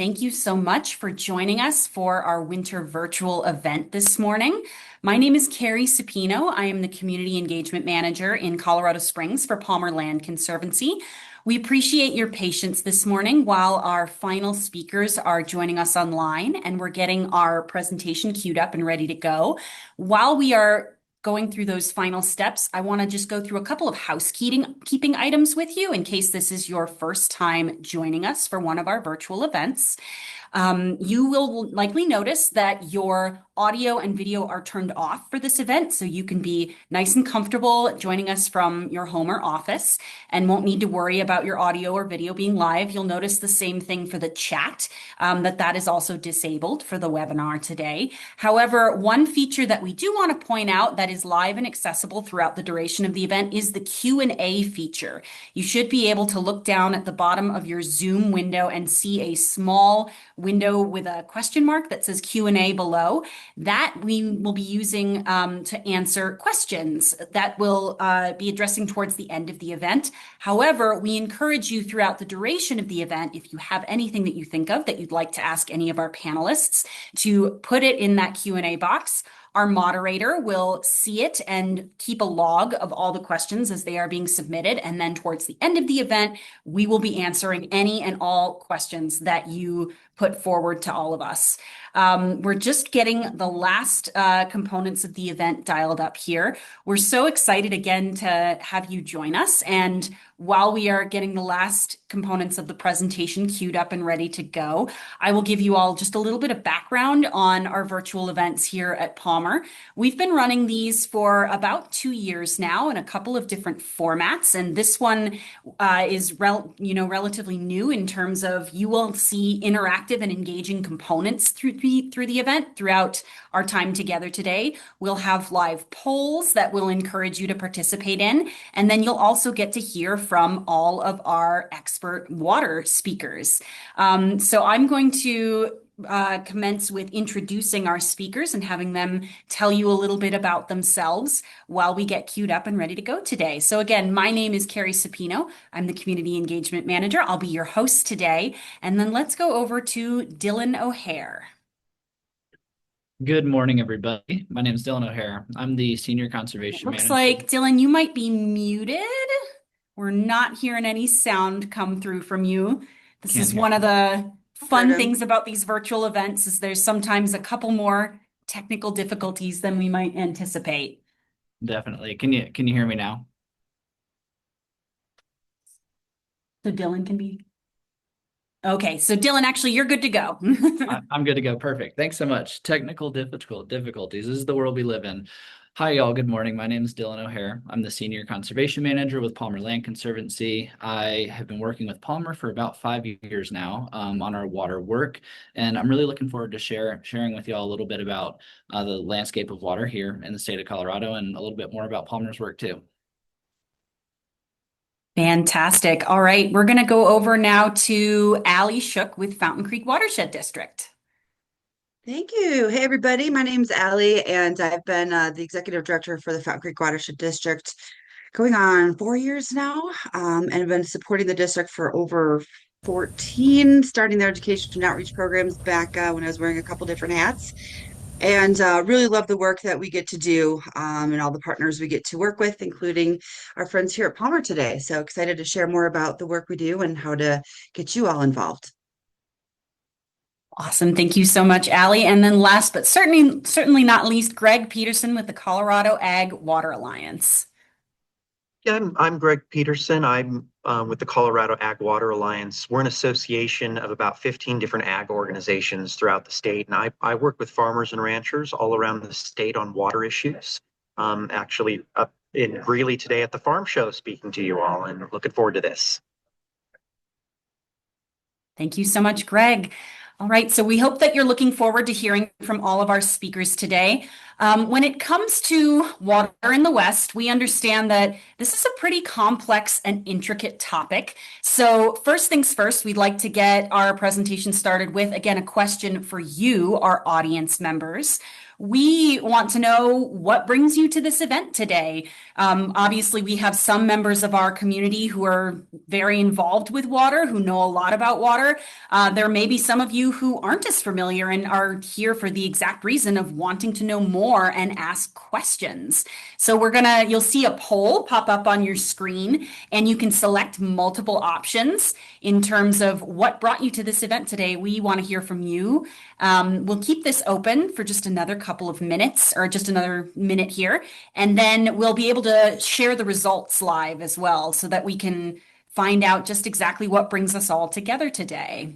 Thank you so much for joining us for our winter virtual event this morning. My name is Carrie Supino. I am the Community Engagement Manager in Colorado Springs for Palmer Land Conservancy. We appreciate your patience this morning while our final speakers are joining us online and we're getting our presentation queued up and ready to go. While we are going through those final steps, I want to just go through a couple of housekeeping items with you in case this is your first time joining us for one of our virtual events. You will likely notice that your audio and video are turned off for this event, so you can be nice and comfortable joining us from your home or office and won't need to worry about your audio or video being live. You'll notice the same thing for the chat, that is also disabled for the webinar today. However, one feature that we do want to point out that is live and accessible throughout the duration of the event is the Q&A feature. You should be able to look down at the bottom of your Zoom window and see a small window with a question mark that says Q&A below. That we will be using to answer questions that will be addressing towards the end of the event. However, we encourage you throughout the duration of the event, if you have anything that you think of that you'd like to ask any of our panelists, to put it in that Q&A box. Our moderator will see it and keep a log of all the questions as they are being submitted. And then towards the end of the event, we will be answering any and all questions that you put forward to all of us. We're just getting the last components of the event dialed up here. We're so excited again to have you join us. And while we are getting the last components of the presentation queued up and ready to go, I will give you all just a little bit of background on our virtual events here at Palmer. We've been running these for about 2 years now in a couple of different formats. And this one is relatively new in terms of you will see interactive and engaging components through the event throughout our time together today. We'll have live polls that will encourage you to participate in, and then you'll also get to hear from all of our expert water speakers. So I'm going to commence with introducing our speakers and having them tell you a little bit about themselves while we get queued up and ready to go today. So again, my name is Carrie Supino. I'm the Community Engagement Manager. I'll be your host today. And then let's go over to Dylan O'Hare. Good morning, everybody. My name is Dylan O'Hare. I'm the Senior Conservation Manager. Looks like, Dylan, you might be muted. We're not hearing any sound come through from you. This is one of the fun things about these virtual events is there's sometimes a couple more technical difficulties than we might anticipate. Definitely. Can you hear me now? So Dylan can be... Okay, so Dylan, actually, you're good to go. I'm good to go. Perfect. Thanks so much. Technical difficulties. This is the world we live in. Hi, y'all. Good morning. My name is Dylan O'Hare. I'm the Senior Conservation Manager with Palmer Land Conservancy. I have been working with Palmer for about 5 years now on our water work, and I'm really looking forward to sharing with y'all a little bit about the landscape of water here in the state of Colorado and a little bit more about Palmer's work too. Fantastic. All right, we're going to go over now to Allie Shook with Fountain Creek Watershed District. Thank you. Hey, everybody. My name's Allie, and I've been the Executive Director for the Fountain Creek Watershed District going on 4 years now, and I've been supporting the district for over 14, starting their education and outreach programs back when I was wearing a couple different hats. And really love the work that we get to do and all the partners we get to work with, including our friends here at Palmer today. So excited to share more about the work we do and how to get you all involved. Awesome. Thank you so much, Allie. And then last but certainly not least, Greg Peterson with the Colorado Ag Water Alliance. Yeah, I'm Greg Peterson. I'm with the Colorado Ag Water Alliance. We're an association of about 15 different ag organizations throughout the state, and I work with farmers and ranchers all around the state on water issues. Actually up in Greeley today at the farm show speaking to you all, and looking forward to this. Thank you so much, Greg. All right, so we hope that you're looking forward to hearing from all of our speakers today. When it comes to water in the West, we understand that this is a pretty complex and intricate topic. So first things first, we'd like to get our presentation started with, again, a question for you, our audience members. We want to know what brings you to this event today. Obviously, we have some members of our community who are very involved with water, who know a lot about water. There may be some of you who aren't as familiar and are here for the exact reason of wanting to know more and ask questions. So you'll see a poll pop up on your screen, and you can select multiple options in terms of what brought you to this event today. We want to hear from you. We'll keep this open for just another couple of minutes, or just another minute here, and then we'll be able to share the results live as well so that we can find out just exactly what brings us all together today.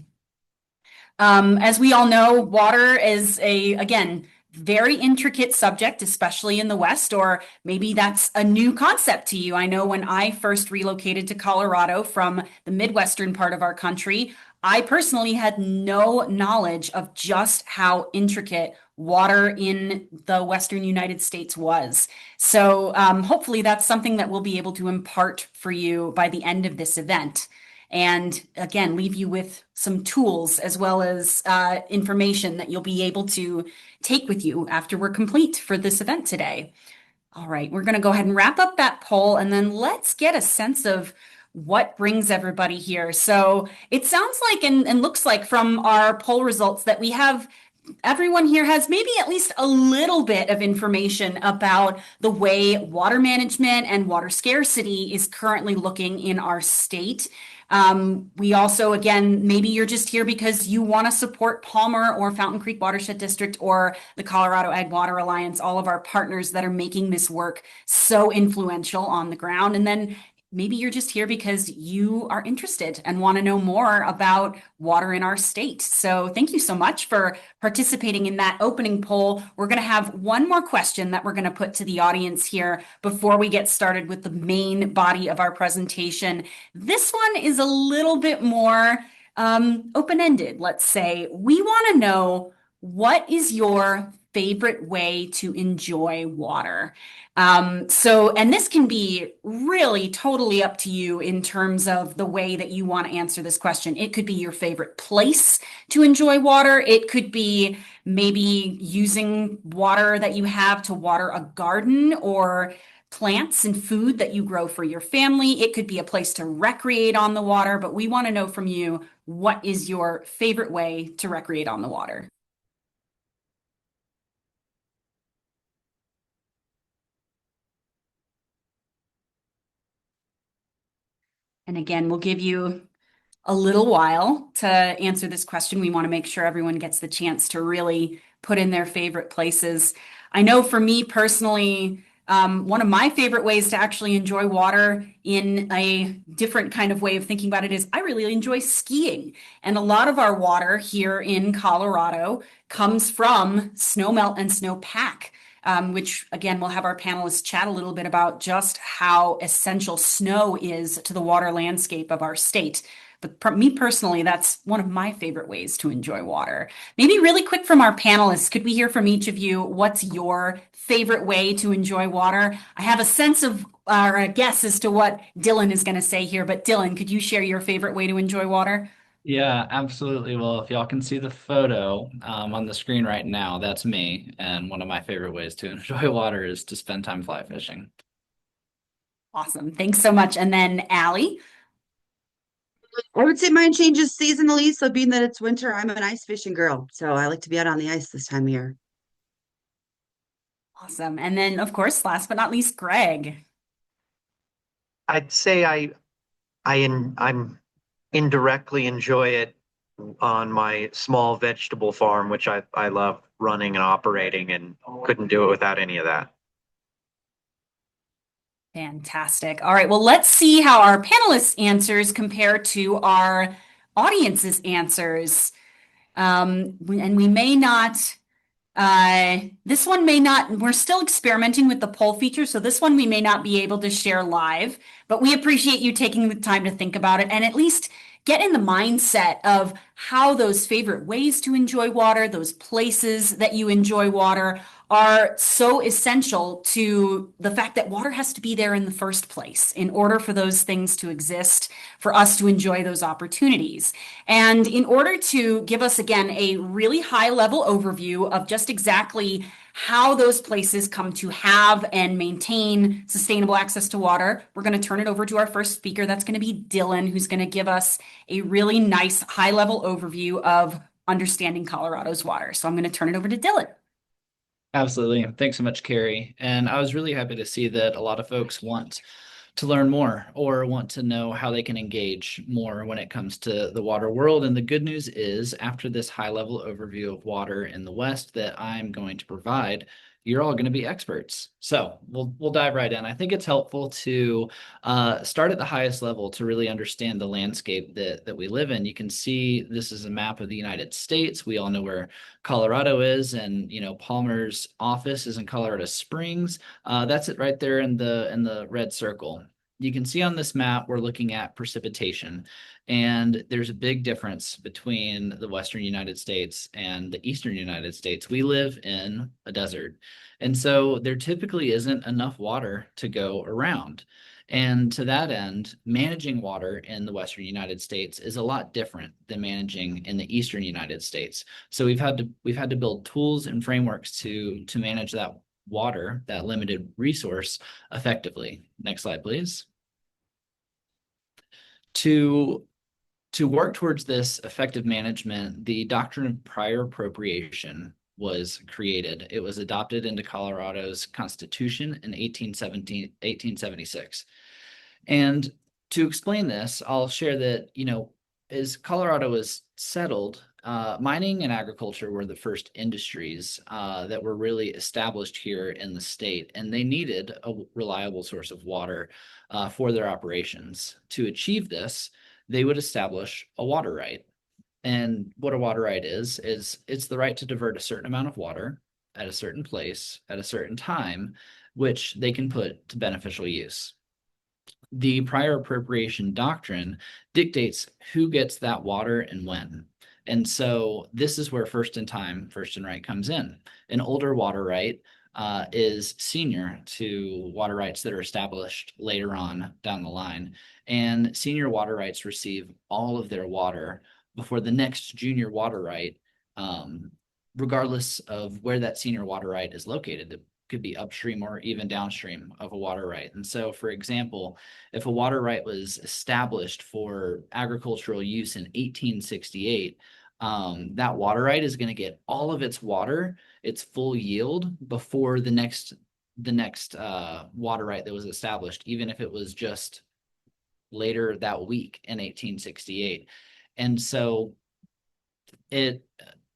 As we all know, water is again, very intricate subject, especially in the West, or maybe that's a new concept to you. I know when I first relocated to Colorado from the Midwestern part of our country, I personally had no knowledge of just how intricate water in the Western United States was. So hopefully that's something that we'll be able to impart for you by the end of this event. And again, leave you with some tools as well as information that you'll be able to take with you after we're complete for this event today. All right, we're going to go ahead and wrap up that poll, and then let's get a sense of what brings everybody here. So it sounds like and looks like from our poll results that we have everyone here has maybe at least a little bit of information about the way water management and water scarcity is currently looking in our state. We also, again, maybe you're just here because you want to support Palmer or Fountain Creek Watershed District or the Colorado Ag Water Alliance, all of our partners that are making this work so influential on the ground. And then maybe you're just here because you are interested and want to know more about water in our state. So thank you so much for participating in that opening poll. We're going to have one more question that we're going to put to the audience here before we get started with the main body of our presentation. This one is a little bit more open-ended, let's say. We want to know, what is your favorite way to enjoy water? And this can be really totally up to you in terms of the way that you want to answer this question. It could be your favorite place to enjoy water. It could be maybe using water that you have to water a garden or plants and food that you grow for your family. It could be a place to recreate on the water, but we want to know from you, what is your favorite way to recreate on the water? And again, we'll give you a little while to answer this question. We want to make sure everyone gets the chance to really put in their favorite places. I know for me personally, one of my favorite ways to actually enjoy water in a different kind of way of thinking about it is I really enjoy skiing. And a lot of our water here in Colorado comes from snowmelt and snowpack. Which again, we'll have our panelists chat a little bit about just how essential snow is to the water landscape of our state. But me personally, that's one of my favorite ways to enjoy water. Maybe really quick from our panelists, could we hear from each of you, what's your favorite way to enjoy water? I have a sense of, or a guess as to what Dylan is going to say here, but Dylan, could you share your favorite way to enjoy water? Yeah, absolutely. Well, if y'all can see the photo on the screen right now, that's me. And one of my favorite ways to enjoy water is to spend time fly fishing. Awesome. Thanks so much. And then Allie? I would say mine changes seasonally. So being that it's winter, I'm an ice fishing girl. So I like to be out on the ice this time of year. Awesome. And then, of course, last but not least, Greg. I'd say I'm indirectly enjoy it on my small vegetable farm, which I love running and operating, and couldn't do it without any of that. Fantastic. All right. Well, let's see how our panelists' answers compare to our audience's answers. And we may not, this one may not, we're still experimenting with the poll feature, so this one we may not be able to share live, but we appreciate you taking the time to think about it and at least get in the mindset of how those favorite ways to enjoy water, those places that you enjoy water, are so essential to the fact that water has to be there in the first place in order for those things to exist, for us to enjoy those opportunities. And in order to give us, again, a really high level overview of just exactly how those places come to have and maintain sustainable access to water, we're going to turn it over to our first speaker. That's going to be Dylan, who's going to give us a really nice high level overview of understanding Colorado's water. So I'm going to turn it over to Dylan. Absolutely. Thanks so much, Carrie. And I was really happy to see that a lot of folks want to learn more or want to know how they can engage more when it comes to the water world. And the good news is, after this high-level overview of water in the West that I'm going to provide, you're all going to be experts. So we'll dive right in. I think it's helpful to start at the highest level to really understand the landscape that we live in. You can see this is a map of the United States. We all know where Colorado is, and Palmer's office is in Colorado Springs. That's it right there in the red circle. You can see on this map we're looking at precipitation, and there's a big difference between the Western United States and the Eastern United States. We live in a desert, and so there typically isn't enough water to go around. And to that end, managing water in the Western United States is a lot different than managing in the Eastern United States. So we've had to build tools and frameworks to manage that water, that limited resource, effectively. Next slide, please. To work towards this effective management, the doctrine of prior appropriation was created. It was adopted into Colorado's Constitution in 1876. And to explain this, I'll share that, as Colorado was settled, mining and agriculture were the first industries that were really established here in the state, and they needed a reliable source of water for their operations. To achieve this, they would establish a water right. And what a water right is it's the right to divert a certain amount of water at a certain place at a certain time, which they can put to beneficial use. The prior appropriation doctrine dictates who gets that water and when. And so this is where first in time, first in right comes in. An older water right is senior to water rights that are established later on down the line. And senior water rights receive all of their water before the next junior water right, regardless of where that senior water right is located. It could be upstream or even downstream of a water right. And so, for example, if a water right was established for agricultural use in 1868, that water right is going to get all of its water, its full yield, before the next water right that was established, even if it was just later that week in 1868. And so it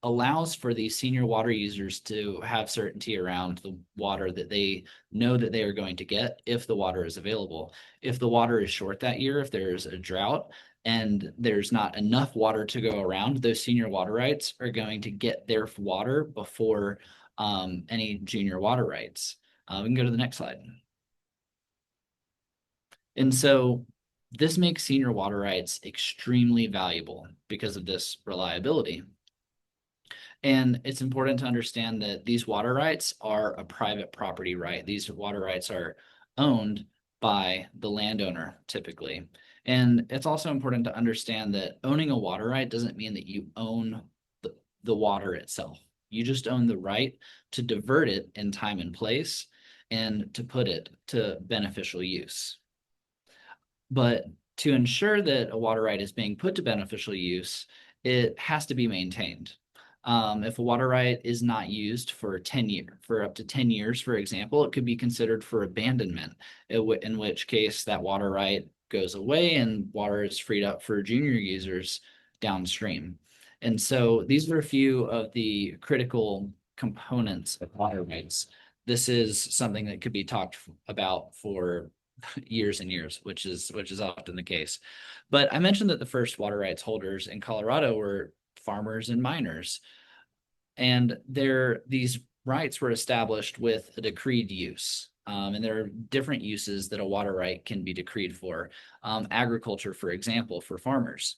allows for these senior water users to have certainty around the water that they know that they are going to get if the water is available. If the water is short that year, if there's a drought and there's not enough water to go around, those senior water rights are going to get their water before any junior water rights. We can go to the next slide. And so this makes senior water rights extremely valuable because of this reliability. And it's important to understand that these water rights are a private property right. These water rights are owned by the landowner typically. And it's also important to understand that owning a water right doesn't mean that you own the water itself. You just own the right to divert it in time and place and to put it to beneficial use. But to ensure that a water right is being put to beneficial use, it has to be maintained. If a water right is not used for up to 10 years, for example, it could be considered for abandonment, in which case that water right goes away and water is freed up for junior users downstream. And so these are a few of the critical components of water rights. This is something that could be talked about for years and years, which is often the case. But I mentioned that the first water rights holders in Colorado were farmers and miners. And these rights were established with a decreed use. And there are different uses that a water right can be decreed for. Agriculture, for example, for farmers.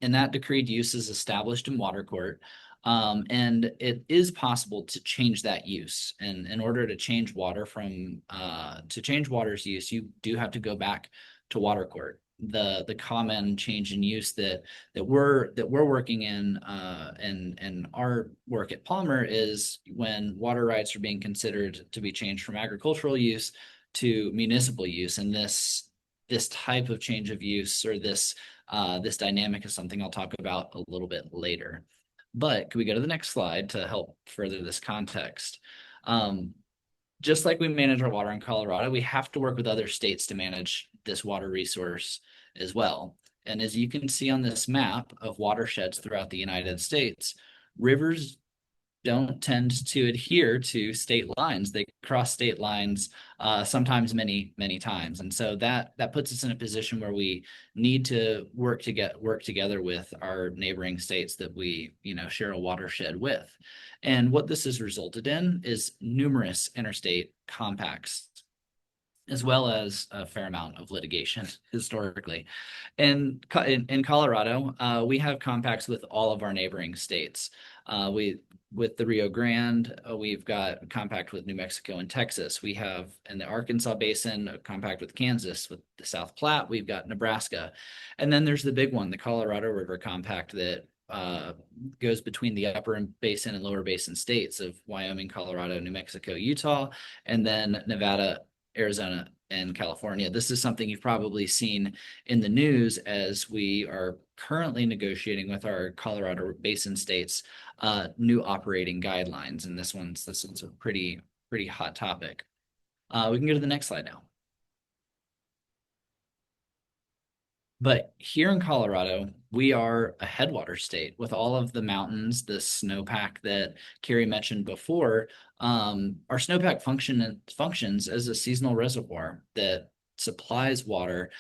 And that decreed use is established in water court. And it is possible to change that use. And in order to change water to change water's use, you do have to go back to water court. The common change in use that we're working in and our work at Palmer is when water rights are being considered to be changed from agricultural use to municipal use. And this type of change of use, or this dynamic, is something I'll talk about a little bit later. But can we go to the next slide to help further this context? Just like we manage our water in Colorado, we have to work with other states to manage this water resource as well. And as you can see on this map of watersheds throughout the United States, rivers don't tend to adhere to state lines. They cross state lines sometimes many times. And so that puts us in a position where we need to work together with our neighboring states that we share a watershed with. And what this has resulted in is numerous interstate compacts, as well as a fair amount of litigation historically. And in Colorado, we have compacts with all of our neighboring states. With the Rio Grande, we've got a compact with New Mexico and Texas. We have in the Arkansas Basin a compact with Kansas. With the South Platte, we've got Nebraska. And then there's the big one, the Colorado River Compact, that goes between the upper basin and lower basin states of Wyoming, Colorado, New Mexico, Utah, and then Nevada, Arizona, and California. This is something you've probably seen in the news, as we are currently negotiating with our Colorado Basin states new operating guidelines. And this one's a pretty hot topic. We can go to the next slide now. But here in Colorado, we are a headwater state with all of the mountains, the snowpack that Carrie mentioned before. Our snowpack functions as a seasonal reservoir that supplies water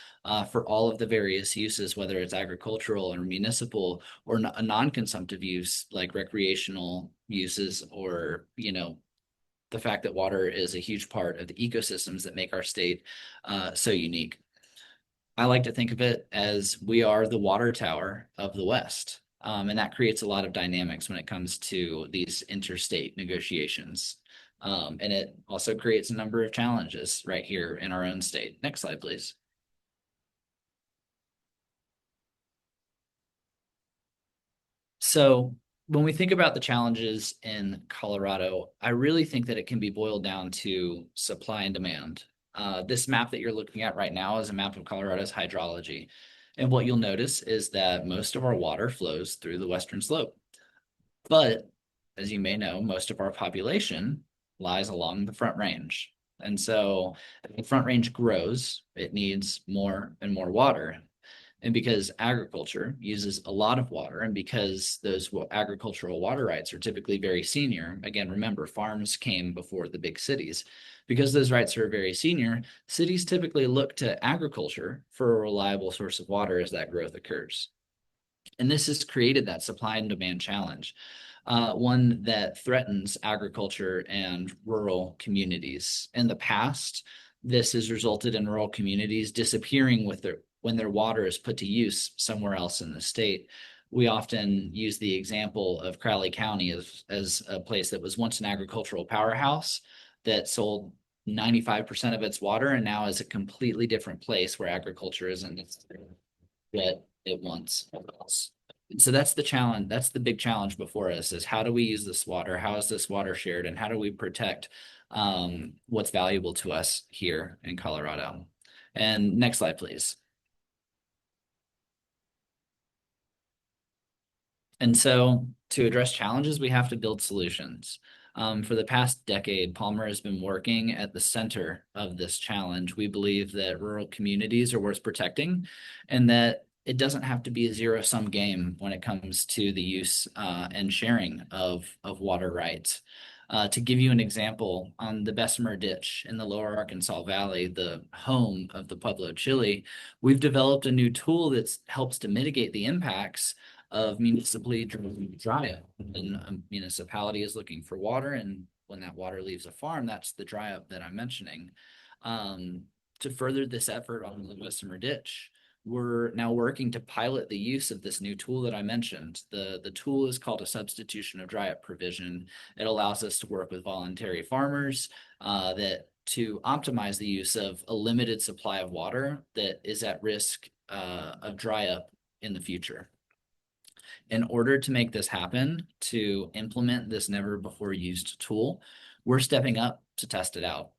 for all of the various uses, whether it's agricultural or municipal or a non-consumptive use like recreational uses, or the fact that water is a huge part of the ecosystems that make our state so unique. I like to think of it as we are the water tower of the West. And that creates a lot of dynamics when it comes to these interstate negotiations. And it also creates a number of challenges right here in our own state. Next slide, please. So when we think about the challenges in Colorado, I really think that it can be boiled down to supply and demand. This map that you're looking at right now is a map of Colorado's hydrology. And what you'll notice is that most of our water flows through the western slope. But as you may know, most of our population lies along the Front Range. And so as the Front Range grows, it needs more and more water. And because agriculture uses a lot of water, and because those agricultural water rights are typically very senior, again, remember, farms came before the big cities. Because those rights are very senior, cities typically look to agriculture for a reliable source of water as that growth occurs. And this has created that supply and demand challenge, one that threatens agriculture and rural communities. In the past, this has resulted in rural communities disappearing when their water is put to use somewhere else in the state. We often use the example of Crowley County as a place that was once an agricultural powerhouse that sold 95% of its water, and now is a completely different place where agriculture isn't what it once was. So that's the challenge. That's the big challenge before us, is how do we use this water? How is this water shared? And how do we protect what's valuable to us here in Colorado? And next slide, please. And so to address challenges, we have to build solutions. For the past decade, Palmer has been working at the center of this challenge. We believe that rural communities are worth protecting, and that it doesn't have to be a zero-sum game when it comes to the use and sharing of water rights. To give you an example, on the Bessemer Ditch in the Lower Arkansas Valley, the home of the Pueblo chili, we've developed a new tool that helps to mitigate the impacts of municipally driven dry up. And a municipality is looking for water, and when that water leaves a farm, that's the dry up that I'm mentioning. To further this effort on the Bessemer Ditch, we're now working to pilot the use of this new tool that I mentioned. The tool is called a substitution of dry up provision. It allows us to work with voluntary farmers to optimize the use of a limited supply of water that is at risk of dry up in the future. In order to make this happen, to implement this never before used tool, we're stepping up to test it out.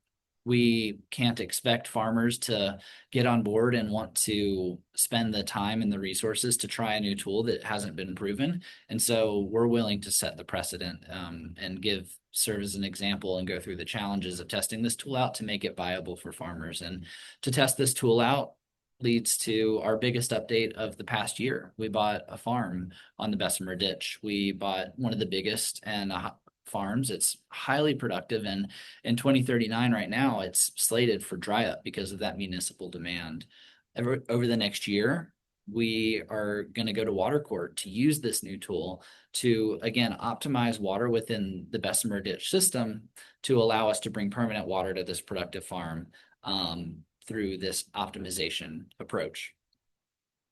We can't expect farmers to get on board and want to spend the time and the resources to try a new tool that hasn't been proven. And so we're willing to set the precedent and serve as an example and go through the challenges of testing this tool out to make it viable for farmers. And to test this tool out leads to our biggest update of the past year. We bought a farm on the Bessemer Ditch. We bought one of the biggest and farms. It's highly productive, and in 2039 right now, it's slated for dry up because of that municipal demand. Over the next year, we are going to go to water court to use this new tool to, again, optimize water within the Bessemer Ditch system to allow us to bring permanent water to this productive farm through this optimization approach.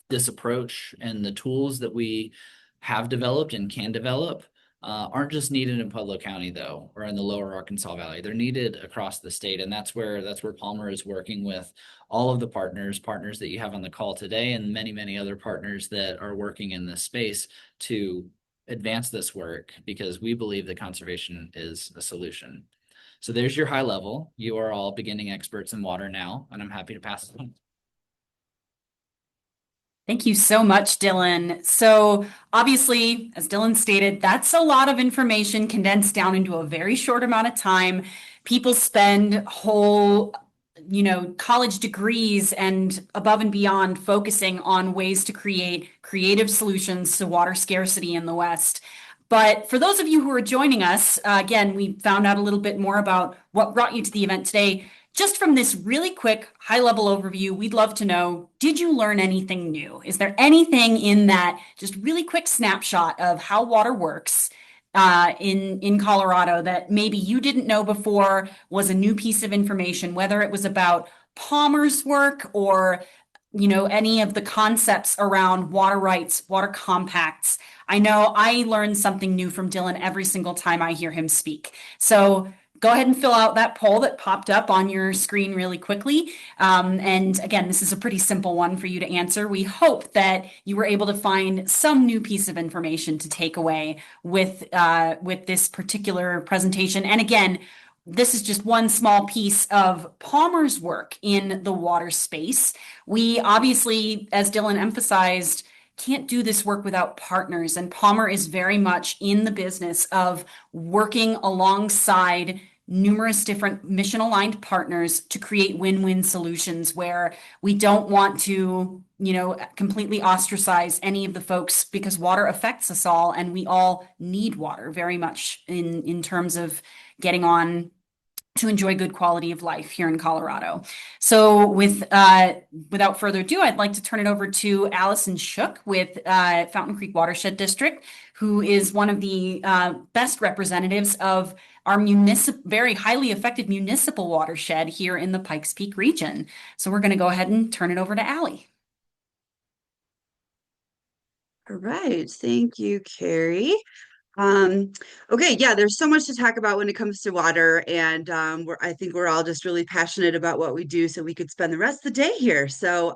This approach and the tools that we have developed and can develop aren't just needed in Pueblo County, though, or in the lower Arkansas Valley. They're needed across the state, and that's where Palmer is working with all of the partners that you have on the call today, and many, many other partners that are working in this space to advance this work, because we believe that conservation is a solution. So there's your high level. You are all beginning experts in water now, and I'm happy to pass it on. Thank you so much, Dylan. So obviously, as Dylan stated, that's a lot of information condensed down into a very short amount of time. People spend whole, college degrees and above and beyond focusing on ways to create creative solutions to water scarcity in the West. But for those of you who are joining us, again, we found out a little bit more about what brought you to the event today. Just from this really quick high-level overview, we'd love to know, did you learn anything new? Is there anything in that just really quick snapshot of how water works in Colorado that maybe you didn't know before, was a new piece of information, whether it was about Palmer's work or any of the concepts around water rights, water compacts? I know I learn something new from Dylan every single time I hear him speak. So go ahead and fill out that poll that popped up on your screen really quickly. And again, this is a pretty simple one for you to answer. We hope that you were able to find some new piece of information to take away with this particular presentation. And again, this is just one small piece of Palmer's work in the water space. We obviously, as Dylan emphasized, can't do this work without partners. And Palmer is very much in the business of working alongside numerous different mission-aligned partners to create win-win solutions where we don't want to, completely ostracize any of the folks, because water affects us all and we all need water very much in terms of getting on to enjoy good quality of life here in Colorado. So without further ado, I'd like to turn it over to Allison Shook with Fountain Creek Watershed District, who is one of the best representatives of our very highly affected municipal watershed here in the Pikes Peak region. So we're going to go ahead and turn it over to Allie. All right. Thank you, Carrie. Okay, yeah, there's so much to talk about when it comes to water, and I think we're all just really passionate about what we do, so we could spend the rest of the day here. So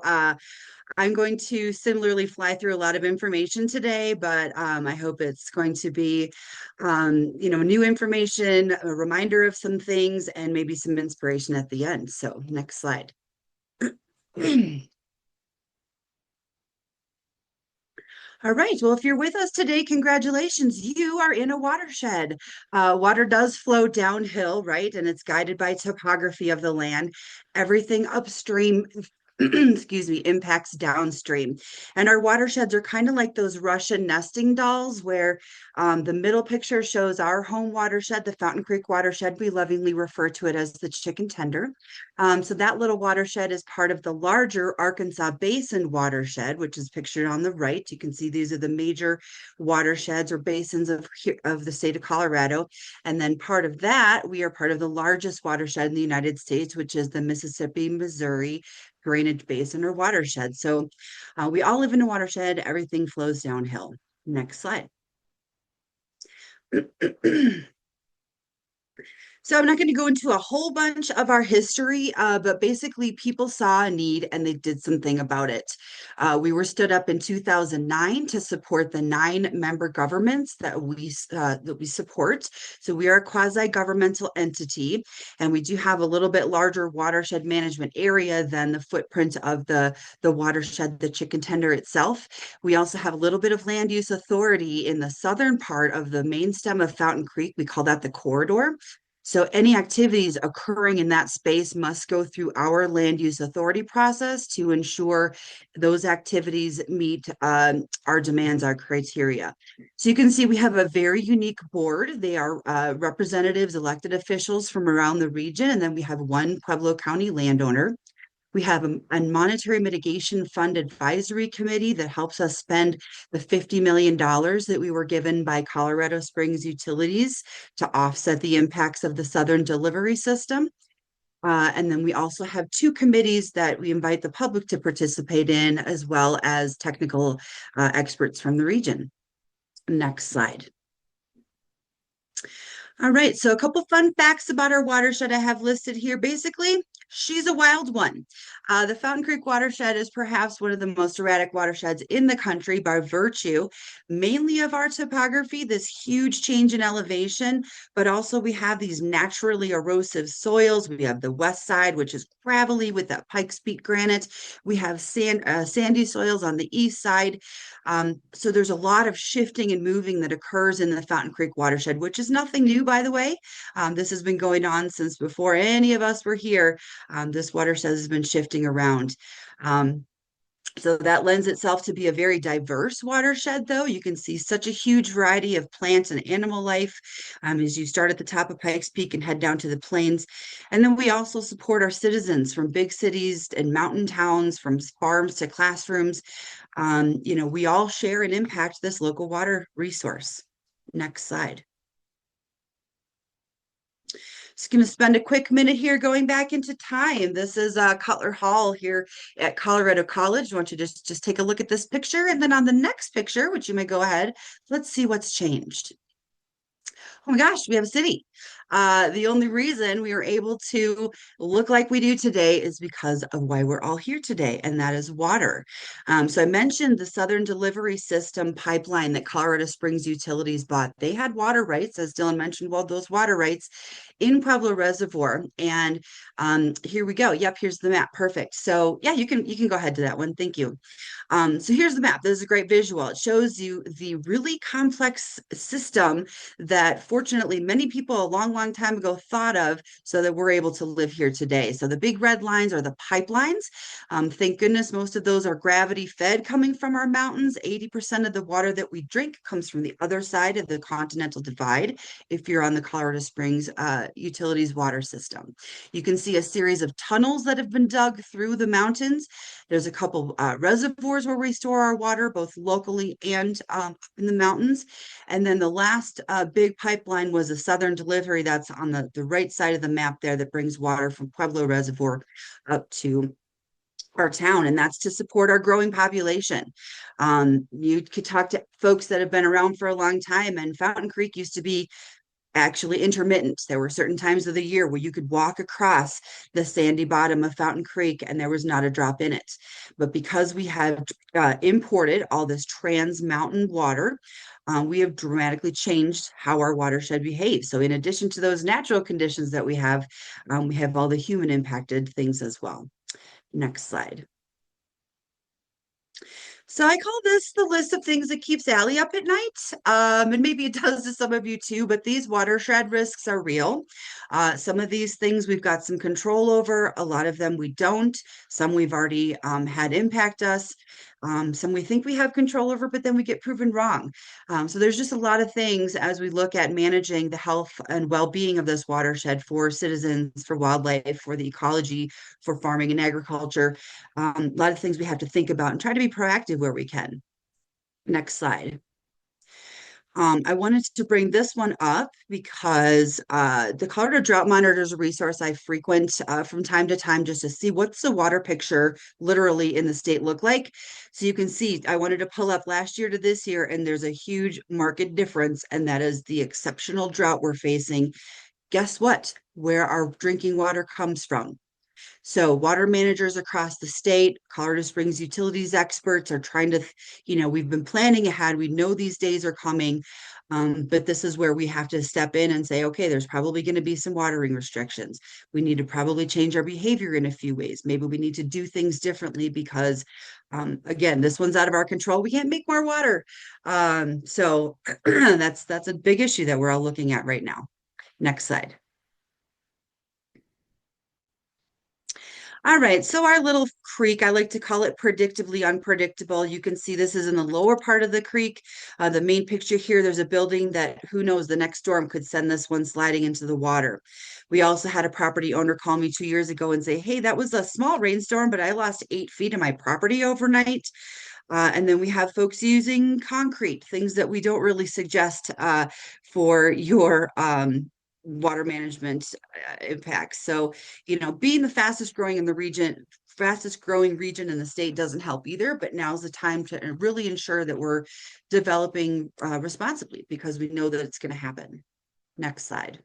I'm going to similarly fly through a lot of information today, but I hope it's going to be new information, a reminder of some things, and maybe some inspiration at the end. So next slide. All right. Well, if you're with us today, congratulations. You are in a watershed. Water does flow downhill, right? And it's guided by topography of the land. Everything upstream, excuse me, impacts downstream. And our watersheds are kind of like those Russian nesting dolls, where the middle picture shows our home watershed, the Fountain Creek watershed. We lovingly refer to it as the chicken tender. So that little watershed is part of the larger Arkansas Basin watershed, which is pictured on the right. You can see these are the major watersheds or basins of the state of Colorado. And then part of that, we are part of the largest watershed in the United States, which is the Mississippi, Missouri, drainage basin or watershed. So we all live in a watershed. Everything flows downhill. Next slide. So I'm not going to go into a whole bunch of our history, but basically people saw a need and they did something about it. We were stood up in 2009 to support the 9-member governments that we support. So we are a quasi-governmental entity, and we do have a little bit larger watershed management area than the footprint of the watershed, the chicken tender itself. We also have a little bit of land use authority in the southern part of the main stem of Fountain Creek. We call that the corridor. So any activities occurring in that space must go through our land use authority process to ensure those activities meet our demands, our criteria. So you can see we have a very unique board. They are representatives, elected officials from around the region, and then we have one Pueblo County landowner. We have a monetary mitigation fund advisory committee that helps us spend the $50 million that we were given by Colorado Springs Utilities to offset the impacts of the Southern delivery system. And then we also have 2 committees that we invite the public to participate in, as well as technical experts from the region. Next slide. All right, so a couple fun facts about our watershed I have listed here. Basically, she's a wild one. The Fountain Creek watershed is perhaps one of the most erratic watersheds in the country by virtue mainly of our topography, this huge change in elevation, but also we have these naturally erosive soils. We have the west side, which is gravelly with that Pikes Peak granite. We have sandy soils on the east side. So there's a lot of shifting and moving that occurs in the Fountain Creek watershed, which is nothing new, by the way. This has been going on since before any of us were here. This watershed has been shifting around. So that lends itself to be a very diverse watershed, though. You can see such a huge variety of plant and animal life as you start at the top of Pikes Peak and head down to the plains. And then we also support our citizens from big cities and mountain towns, from farms to classrooms. We all share and impact this local water resource. Next slide. Just going to spend a quick minute here going back into time. This is Cutler Hall here at Colorado College. I want you to just take a look at this picture. And then on the next picture, which you may go ahead, let's see what's changed. Oh my gosh, we have a city. The only reason we are able to look like we do today is because of why we're all here today, and that is water. So I mentioned the Southern Delivery System pipeline that Colorado Springs Utilities bought. They had water rights, as Dylan mentioned, well, those water rights in Pueblo Reservoir. And here we go. Yep, here's the map. Perfect. So yeah, you can go ahead to that one. Thank you. So here's the map. This is a great visual. It shows you the really complex system that fortunately many people a long time ago thought of so that we're able to live here today. So the big red lines are the pipelines. Thank goodness most of those are gravity fed coming from our mountains. 80% of the water that we drink comes from the other side of the Continental Divide if you're on the Colorado Springs Utilities water system. You can see a series of tunnels that have been dug through the mountains. There's a couple reservoirs where we store our water, both locally and in the mountains. And then the last big pipeline was a Southern Delivery that's on the right side of the map there that brings water from Pueblo Reservoir up to our town, and that's to support our growing population. You could talk to folks that have been around for a long time, and Fountain Creek used to be actually intermittent. There were certain times of the year where you could walk across the sandy bottom of Fountain Creek and there was not a drop in it. But because we have imported all this trans mountain water, we have dramatically changed how our watershed behaves. So in addition to those natural conditions that we have all the human impacted things as well. Next slide. So I call this the list of things that keeps Allie up at night. And maybe it does to some of you too, but these watershed risks are real. Some of these things we've got some control over. A lot of them we don't. Some we've already had impact us. Some we think we have control over, but then we get proven wrong. So there's just a lot of things as we look at managing the health and well-being of this watershed for citizens, for wildlife, for the ecology, for farming and agriculture. A lot of things we have to think about and try to be proactive where we can. Next slide. I wanted to bring this one up because the Colorado Drought Monitor is a resource I frequent from time to time just to see what's the water picture literally in the state look like. So you can see, I wanted to pull up last year to this year, and there's a huge market difference, and that is the exceptional drought we're facing. Guess what? Where our drinking water comes from. So water managers across the state, Colorado Springs utilities experts are trying to, we've been planning ahead. We know these days are coming. But this is where we have to step in and say, okay, there's probably going to be some watering restrictions. We need to probably change our behavior in a few ways. Maybe we need to do things differently because, again, this one's out of our control. We can't make more water. So that's a big issue that we're all looking at right now. Next slide. All right, so our little creek, I like to call it predictably unpredictable. You can see this is in the lower part of the creek. The main picture here, there's a building that who knows, the next storm could send this one sliding into the water. We also had a property owner call me 2 years ago and say, hey, that was a small rainstorm, but I lost 8 feet of my property overnight. And then we have folks using concrete, things that we don't really suggest for your water management impacts. So, being the fastest growing in the region, fastest growing region in the state doesn't help either, but now's the time to really ensure that we're developing responsibly because we know that it's going to happen. Next slide.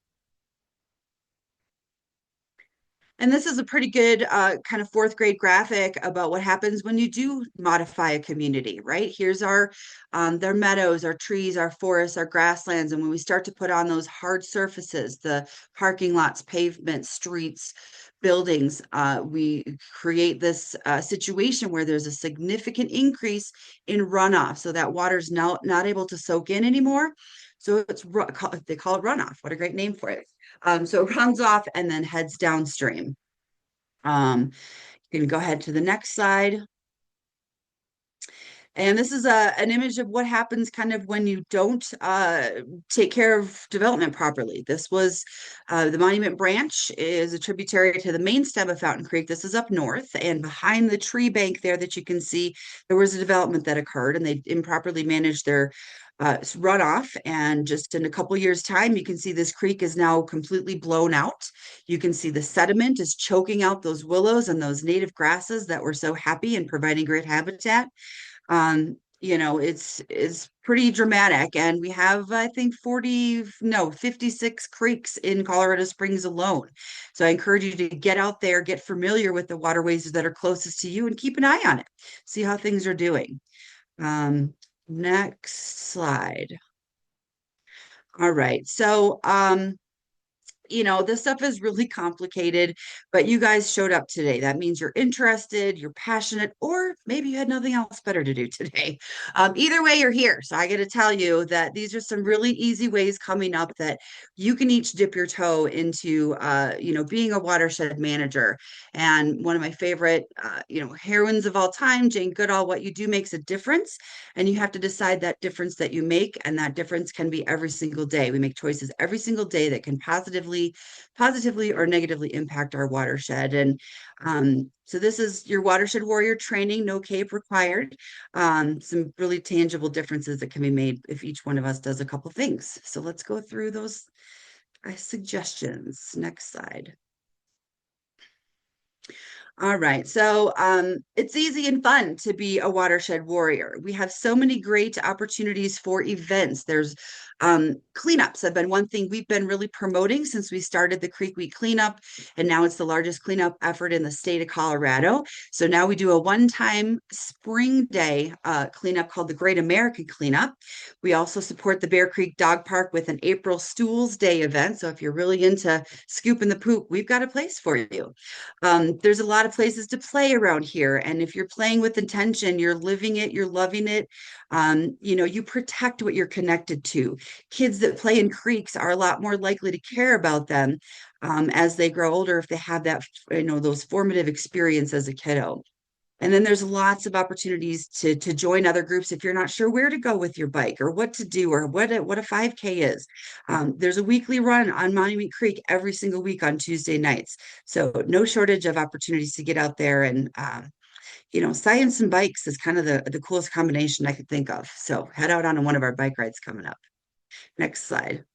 And this is a pretty good kind of fourth grade graphic about what happens when you do modify a community, right? Here's our their meadows, our trees, our forests, our grasslands. And when we start to put on those hard surfaces, the parking lots, pavements, streets, buildings, we create this situation where there's a significant increase in runoff. So that water's now not able to soak in anymore. So they call it runoff. What a great name for it. So it runs off and then heads downstream. You can go ahead to the next slide. And this is an image of what happens kind of when you don't take care of development properly. This was the Monument Branch is a tributary to the main stem of Fountain Creek. This is up north, and behind the tree bank there that you can see, there was a development that occurred, and they improperly managed their runoff. And just in a couple years' time, you can see this creek is now completely blown out. You can see the sediment is choking out those willows and those native grasses that were so happy and providing great habitat. It's pretty dramatic. And we have, I think, 56 creeks in Colorado Springs alone. So I encourage you to get out there, get familiar with the waterways that are closest to you, and keep an eye on it. See how things are doing. Next slide. All right. So, this stuff is really complicated, but you guys showed up today. That means you're interested, you're passionate, or maybe you had nothing else better to do today. Either way, you're here. So I got to tell you that these are some really easy ways coming up that you can each dip your toe into, being a watershed manager. And one of my favorite, heroines of all time, Jane Goodall, what you do makes a difference. And you have to decide that difference that you make. And that difference can be every single day. We make choices every single day that can positively or negatively impact our watershed. And so this is your watershed warrior training, no cape required. Some really tangible differences that can be made if each one of us does a couple things. So let's go through those suggestions. Next slide. All right. So it's easy and fun to be a watershed warrior. We have so many great opportunities for events. There's cleanups have been one thing we've been really promoting since we started the Creek Week cleanup, and now it's the largest cleanup effort in the state of Colorado. So now we do a one-time spring day cleanup called the Great American Cleanup. We also support the Bear Creek Dog Park with an April Stools Day event. So if you're really into scooping the poop, we've got a place for you. There's a lot of places to play around here. And if you're playing with intention, you're living it, you're loving it, you protect what you're connected to. Kids that play in creeks are a lot more likely to care about them as they grow older if they have that, those formative experience as a kiddo. And then there's lots of opportunities to join other groups if you're not sure where to go with your bike or what to do or what a 5K is. There's a weekly run on Monument Creek every single week on Tuesday nights. So no shortage of opportunities to get out there and science and bikes is kind of the coolest combination I could think of. So head out on one of our bike rides coming up. Next slide.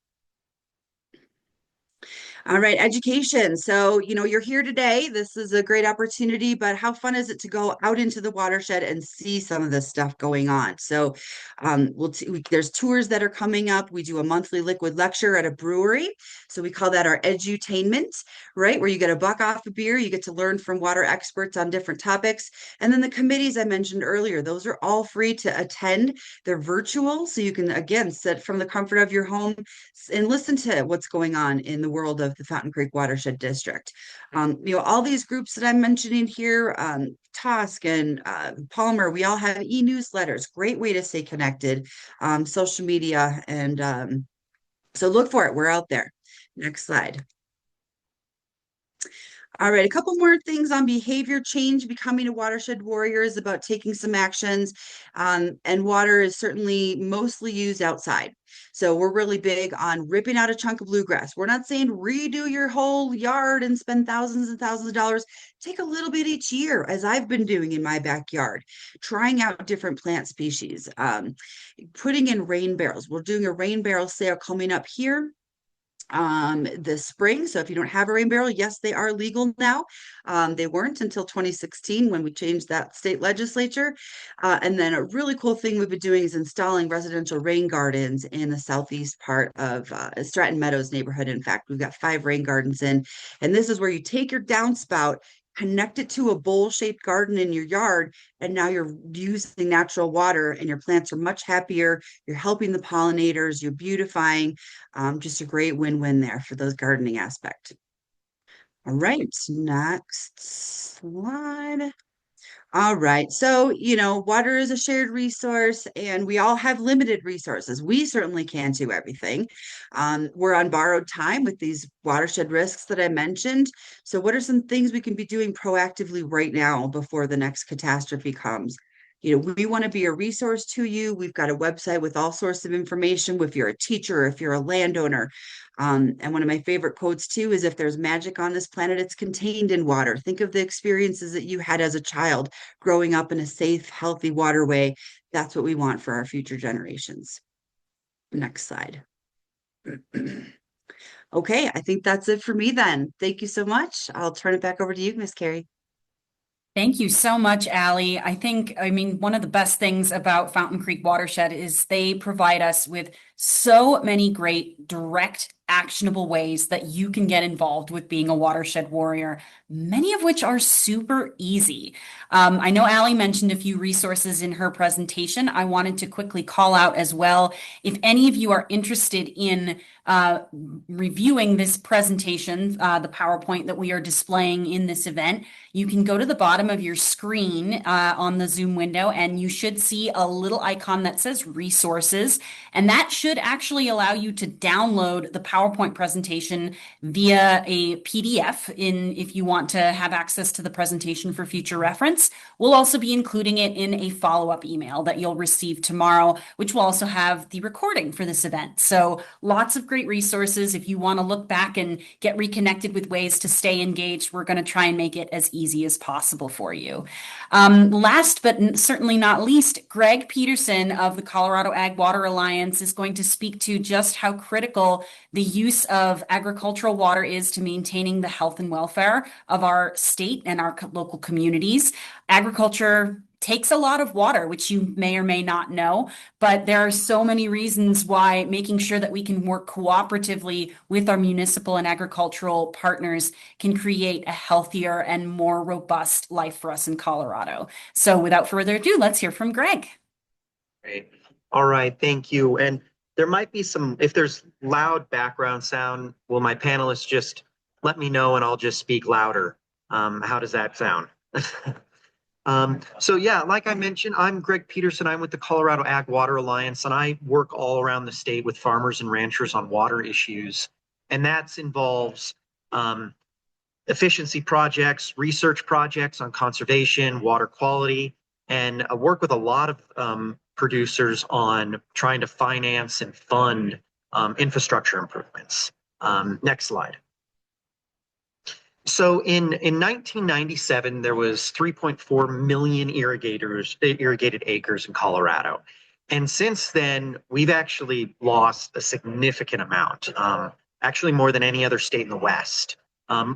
All right, education. So, you're here today. This is a great opportunity, but how fun is it to go out into the watershed and see some of this stuff going on? So, there's tours that are coming up. We do a monthly liquid lecture at a brewery. So we call that our edutainment, right? Where you get $1 off a beer, you get to learn from water experts on different topics. And then the committees I mentioned earlier, those are all free to attend. They're virtual, so you can, again, sit from the comfort of your home and listen to what's going on in the world of the Fountain Creek Watershed District. All these groups that I'm mentioning here, Tusk and Palmer, we all have e-newsletters, great way to stay connected, social media, and so look for it. We're out there. Next slide. All right, a couple more things on behavior change. Becoming a watershed warrior is about taking some actions, and water is certainly mostly used outside. So we're really big on ripping out a chunk of bluegrass. We're not saying redo your whole yard and spend thousands and thousands of dollars. Take a little bit each year, as I've been doing in my backyard, trying out different plant species, putting in rain barrels. We're doing a rain barrel sale coming up here this spring. So if you don't have a rain barrel, yes, they are legal now. They weren't until 2016 when we changed that state legislature. And then a really cool thing we've been doing is installing residential rain gardens in the southeast part of Stratton Meadows neighborhood. In fact, we've got 5 rain gardens in, and this is where you take your downspout, connect it to a bowl-shaped garden in your yard, and now you're using natural water and your plants are much happier. You're helping the pollinators, you're beautifying. Just a great win-win there for those gardening aspect. All right, next slide. All right. So, water is a shared resource and we all have limited resources. We certainly can't do everything. We're on borrowed time with these watershed risks that I mentioned. So, what are some things we can be doing proactively right now before the next catastrophe comes? We want to be a resource to you. We've got a website with all sorts of information. If you're a teacher, if you're a landowner, and one of my favorite quotes too is if there's magic on this planet, it's contained in water. Think of the experiences that you had as a child growing up in a safe, healthy waterway. That's what we want for our future generations. Next slide. Okay, I think that's it for me then. Thank you so much. I'll turn it back over to you, Miss Carrie. Thank you so much, Allie. One of the best things about Fountain Creek Watershed is they provide us with so many great, direct, actionable ways that you can get involved with being a watershed warrior, many of which are super easy. I know Allie mentioned a few resources in her presentation. I wanted to quickly call out as well. If any of you are interested in reviewing this presentation, the PowerPoint that we are displaying in this event, you can go to the bottom of your screen on the Zoom window and you should see a little icon that says resources. And that should actually allow you to download the PowerPoint presentation via a PDF if you want to have access to the presentation for future reference. We'll also be including it in a follow-up email that you'll receive tomorrow, which will also have the recording for this event. So lots of great resources. If you want to look back and get reconnected with ways to stay engaged, we're going to try and make it as easy as possible for you. Last but certainly not least, Greg Peterson of the Colorado Ag Water Alliance is going to speak to just how critical the use of agricultural water is to maintaining the health and welfare of our state and our local communities. Agriculture takes a lot of water, which you may or may not know, but there are so many reasons why making sure that we can work cooperatively with our municipal and agricultural partners can create a healthier and more robust life for us in Colorado. So without further ado, let's hear from Greg. Great. All right, thank you. And there might be if there's loud background sound, will my panelists just let me know and I'll just speak louder? How does that sound? So yeah, like I mentioned, I'm Greg Peterson. I'm with the Colorado Ag Water Alliance, and I work all around the state with farmers and ranchers on water issues. And that involves efficiency projects, research projects on conservation, water quality, and I work with a lot of producers on trying to finance and fund infrastructure improvements. Next slide. So in 1997, there was 3.4 million irrigated acres in Colorado. And since then, we've actually lost a significant amount, actually more than any other state in the West,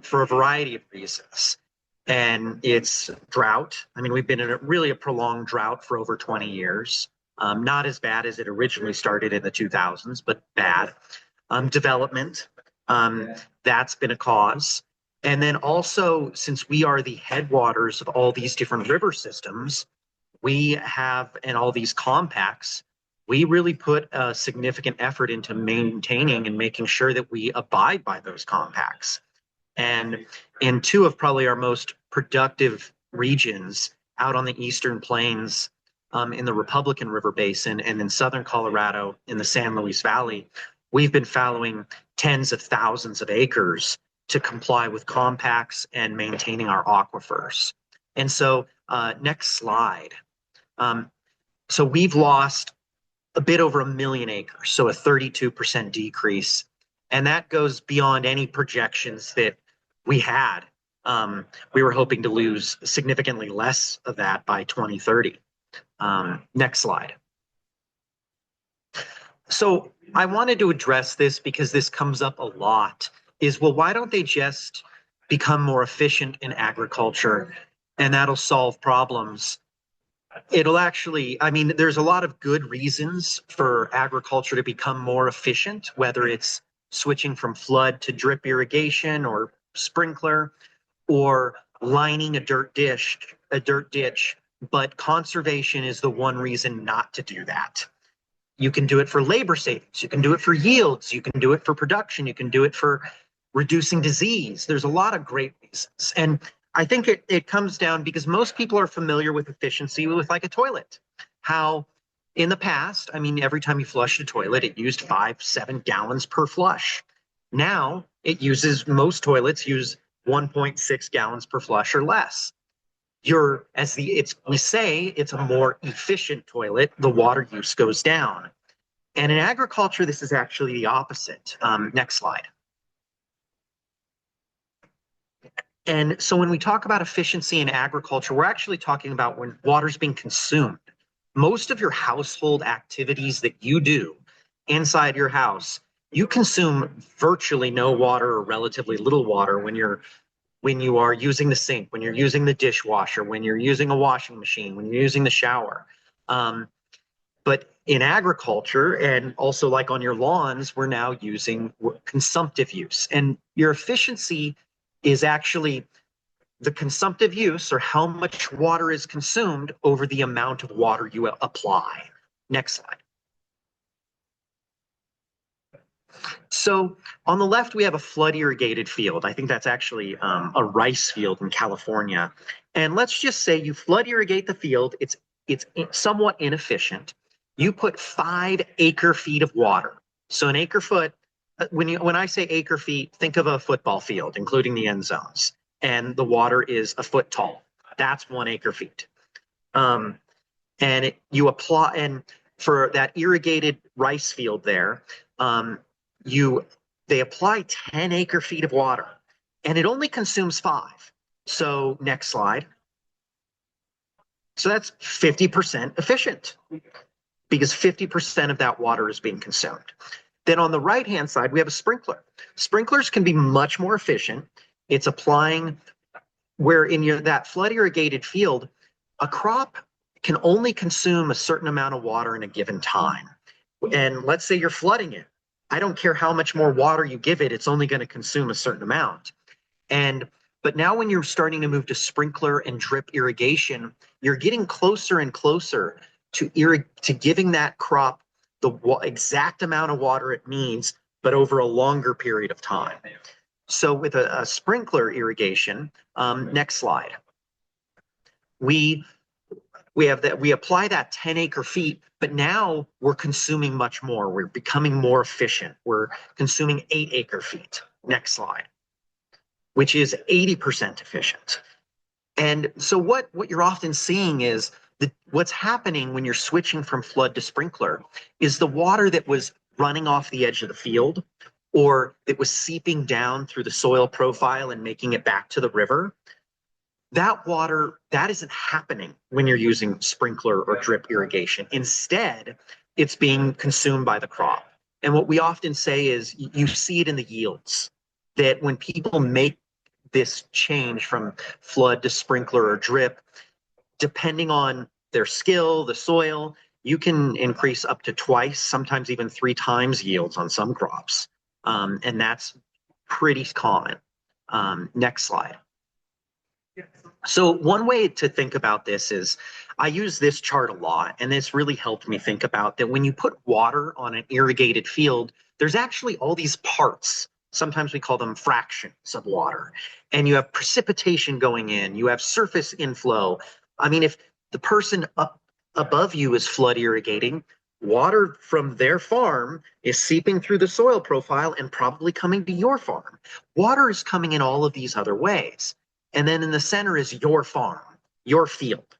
for a variety of reasons. And it's drought. I mean, we've been in a prolonged drought for over 20 years. Not as bad as it originally started in the 2000s, but bad. Development, that's been a cause. And then also, since we are the headwaters of all these different river systems, we have, and all these compacts, we really put a significant effort into maintaining and making sure that we abide by those compacts. And in two of probably our most productive regions out on the Eastern Plains, in the Republican River Basin and in Southern Colorado in the San Luis Valley, we've been fallowing tens of thousands of acres to comply with compacts and maintaining our aquifers. And so, next slide. So we've lost a bit over 1 million acres, so a 32% decrease. And that goes beyond any projections that we had. We were hoping to lose significantly less of that by 2030. Next slide. So I wanted to address this because this comes up a lot, is, well, why don't they just become more efficient in agriculture and that'll solve problems? It'll actually, I mean, there's a lot of good reasons for agriculture to become more efficient, whether it's switching from flood to drip irrigation or sprinkler, or lining a dirt ditch, but conservation is the one reason not to do that. You can do it for labor savings, you can do it for yields, you can do it for production, you can do it for reducing disease. There's a lot of great reasons. And I think it comes down because most people are familiar with efficiency with like a toilet. How in the past, I mean, every time you flushed a toilet, it used 5-7 gallons per flush. Now most toilets use 1.6 gallons per flush or less. We say it's a more efficient toilet, the water use goes down. And in agriculture, this is actually the opposite. Next slide. And so when we talk about efficiency in agriculture, we're actually talking about when water's being consumed. Most of your household activities that you do inside your house, you consume virtually no water or relatively little water when you are using the sink, when you're using the dishwasher, when you're using a washing machine, when you're using the shower. But in agriculture, and also like on your lawns, we're now using consumptive use. And your efficiency is actually the consumptive use, or how much water is consumed over the amount of water you apply. Next slide. So on the left, we have a flood irrigated field. I think that's actually a rice field in California. And let's just say you flood irrigate the field. It's somewhat inefficient. You put 5 acre feet of water. So an acre foot, when I say acre feet, think of a football field, including the end zones. And the water is a foot tall. That's 1 acre feet. And for that irrigated rice field there, they apply 10 acre feet of water, and it only consumes 5. So next slide. So that's 50% efficient, because 50% of that water is being consumed. Then on the right-hand side, we have a sprinkler. Sprinklers can be much more efficient. It's applying where in that flood irrigated field, a crop can only consume a certain amount of water in a given time. And let's say you're flooding it. I don't care how much more water you give it, it's only going to consume a certain amount. But now when you're starting to move to sprinkler and drip irrigation, you're getting closer and closer to giving that crop the exact amount of water it needs, but over a longer period of time. So with a sprinkler irrigation, next slide, we apply that 10 acre feet, but now we're consuming much more. We're becoming more efficient. We're consuming 8 acre feet. Next slide, which is 80% efficient. And so what you're often seeing is what's happening when you're switching from flood to sprinkler is the water that was running off the edge of the field, or that was seeping down through the soil profile and making it back to the river, that water, that isn't happening when you're using sprinkler or drip irrigation. Instead, it's being consumed by the crop. And what we often say is you see it in the yields, that when people make this change from flood to sprinkler or drip, depending on their skill, the soil, you can increase up to twice, sometimes even 3 times yields on some crops. And that's pretty common. Next slide. So one way to think about this is I use this chart a lot, and this really helped me think about that when you put water on an irrigated field, there's actually all these parts. Sometimes we call them fractions of water. And you have precipitation going in, you have surface inflow. I mean, if the person up above you is flood irrigating, water from their farm is seeping through the soil profile and probably coming to your farm. Water is coming in all of these other ways. And then in the center is your farm, your field.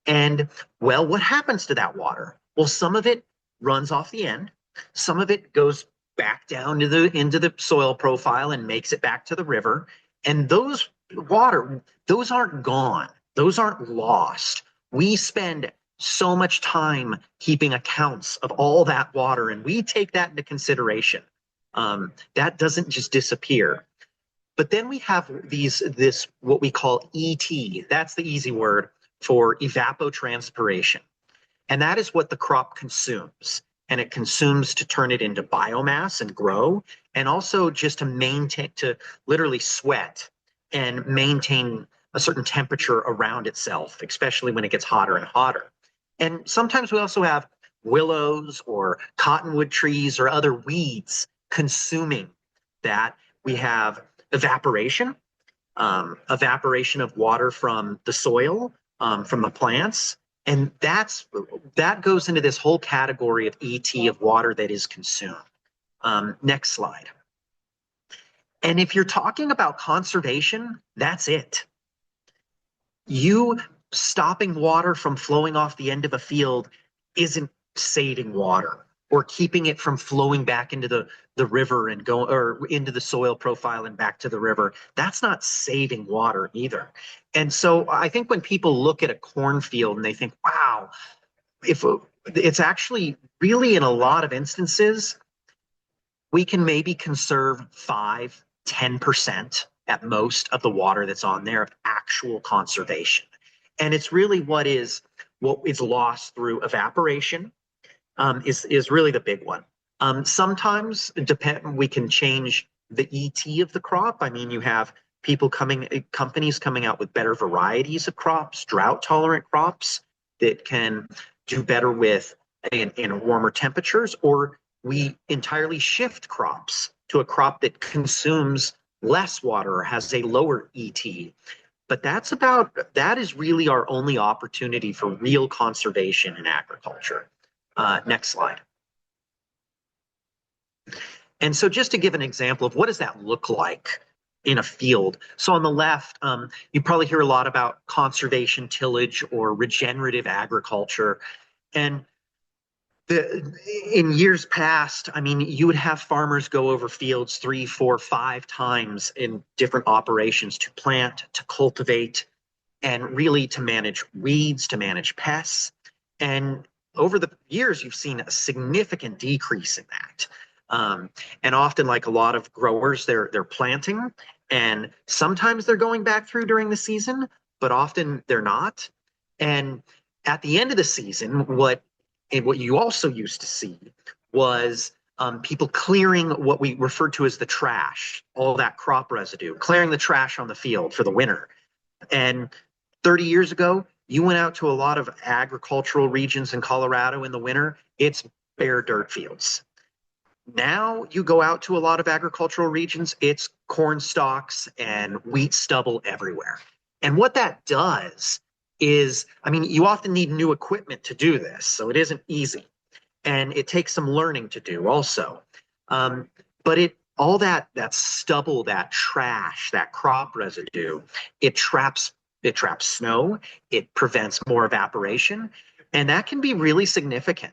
And well, what happens to that water? Well, some of it runs off the end. Some of it goes back down to into the soil profile and makes it back to the river. And those aren't gone. Those aren't lost. We spend so much time keeping accounts of all that water, and we take that into consideration. That doesn't just disappear. But then we have this what we call ET. That's the easy word for evapotranspiration. And that is what the crop consumes. And it consumes to turn it into biomass and grow, and also just to maintain, to literally sweat and maintain a certain temperature around itself, especially when it gets hotter and hotter. And sometimes we also have willows or cottonwood trees or other weeds consuming that. We have evaporation, evaporation of water from the soil, from the plants. And that goes into this whole category of ET, of water that is consumed. Next slide. And if you're talking about conservation, that's it. You stopping water from flowing off the end of a field isn't saving water or keeping it from flowing back into the river and or into the soil profile and back to the river. That's not saving water either. And so I think when people look at a cornfield and they think, wow, if it's actually really, in a lot of instances, we can maybe conserve 5–10% at most of the water that's on there of actual conservation. And it's really what is lost through evaporation, is really the big one. Sometimes we can change the ET of the crop. I mean, you have companies coming out with better varieties of crops, drought tolerant crops that can do better with in warmer temperatures, or we entirely shift crops to a crop that consumes less water or has a lower ET. But that is really our only opportunity for real conservation in agriculture. Next slide. And so just to give an example of what does that look like in a field. So on the left, you probably hear a lot about conservation tillage or regenerative agriculture. And in years past, I mean, you would have farmers go over fields 3, 4, 5 times in different operations to plant, to cultivate, and really to manage weeds, to manage pests. And over the years, you've seen a significant decrease in that. And often, like a lot of growers, they're planting, and sometimes they're going back through during the season, but often they're not. And at the end of the season, what you also used to see was people clearing what we referred to as the trash, all that crop residue, clearing the trash on the field for the winter. And 30 years ago, you went out to a lot of agricultural regions in Colorado in the winter, it's bare dirt fields. Now you go out to a lot of agricultural regions, it's corn stalks and wheat stubble everywhere. And what that does is, I mean, you often need new equipment to do this, so it isn't easy. And it takes some learning to do also. But all that stubble, that trash, that crop residue, it traps snow, it prevents more evaporation, and that can be really significant.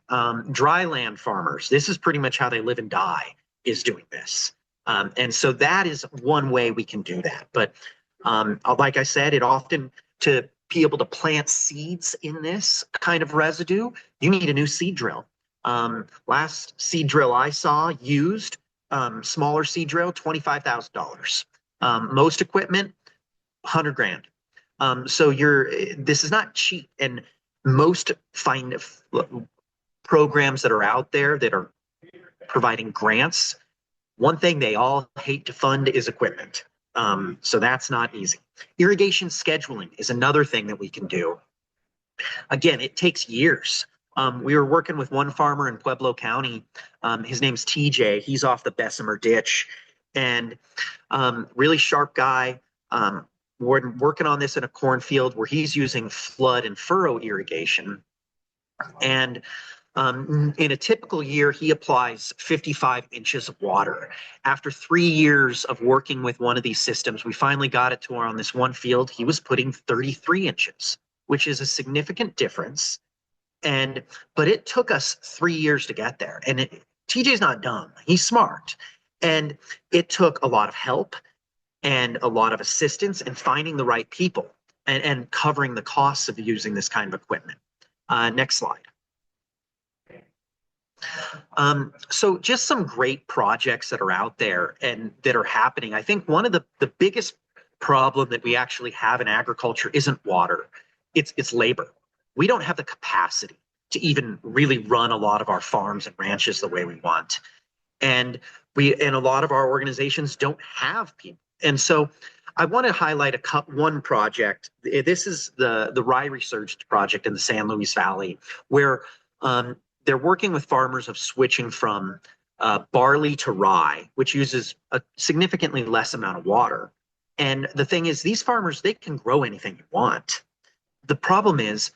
Dry land farmers, this is pretty much how they live and die, is doing this. And so that is one way we can do that. But Like I said, it often, to be able to plant seeds in this kind of residue, you need a new seed drill. Last seed drill I saw used, smaller seed drill, $25,000. Most equipment, 100 grand. So this is not cheap. And most programs that are out there that are providing grants, one thing they all hate to fund is equipment. So that's not easy. Irrigation scheduling is another thing that we can do. Again, it takes years. We were working with one farmer in Pueblo County. His name's TJ. He's off the Bessemer ditch, and really sharp guy. We're working on this in a cornfield where he's using flood and furrow irrigation. And in a typical year, he applies 55 inches of water. After 3 years of working with one of these systems, we finally got it to where on this one field, he was putting 33 inches, which is a significant difference. But it took us 3 years to get there. And TJ's not dumb. He's smart. And it took a lot of help and a lot of assistance in finding the right people and covering the costs of using this kind of equipment. Next slide. So just some great projects that are out there and that are happening. I think one of the biggest problem that we actually have in agriculture isn't water. It's labor. We don't have the capacity to even really run a lot of our farms and ranches the way we want. And a lot of our organizations don't have people. And so I want to highlight one project. This is the Rye Research Project in the San Luis Valley, where they're working with farmers of switching from barley to rye, which uses a significantly less amount of water. And the thing is, these farmers, they can grow anything you want. The problem is,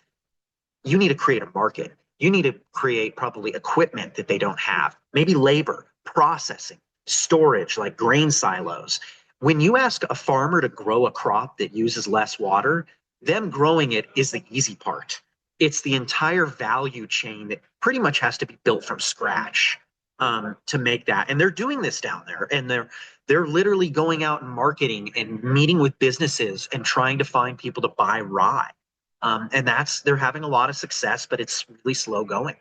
you need to create a market. You need to create probably equipment that they don't have, maybe labor, processing, storage, like grain silos. When you ask a farmer to grow a crop that uses less water, them growing it is the easy part. It's the entire value chain that pretty much has to be built from scratch to make that. And they're doing this down there, and they're literally going out and marketing and meeting with businesses and trying to find people to buy rye. And they're having a lot of success, but it's really slow going.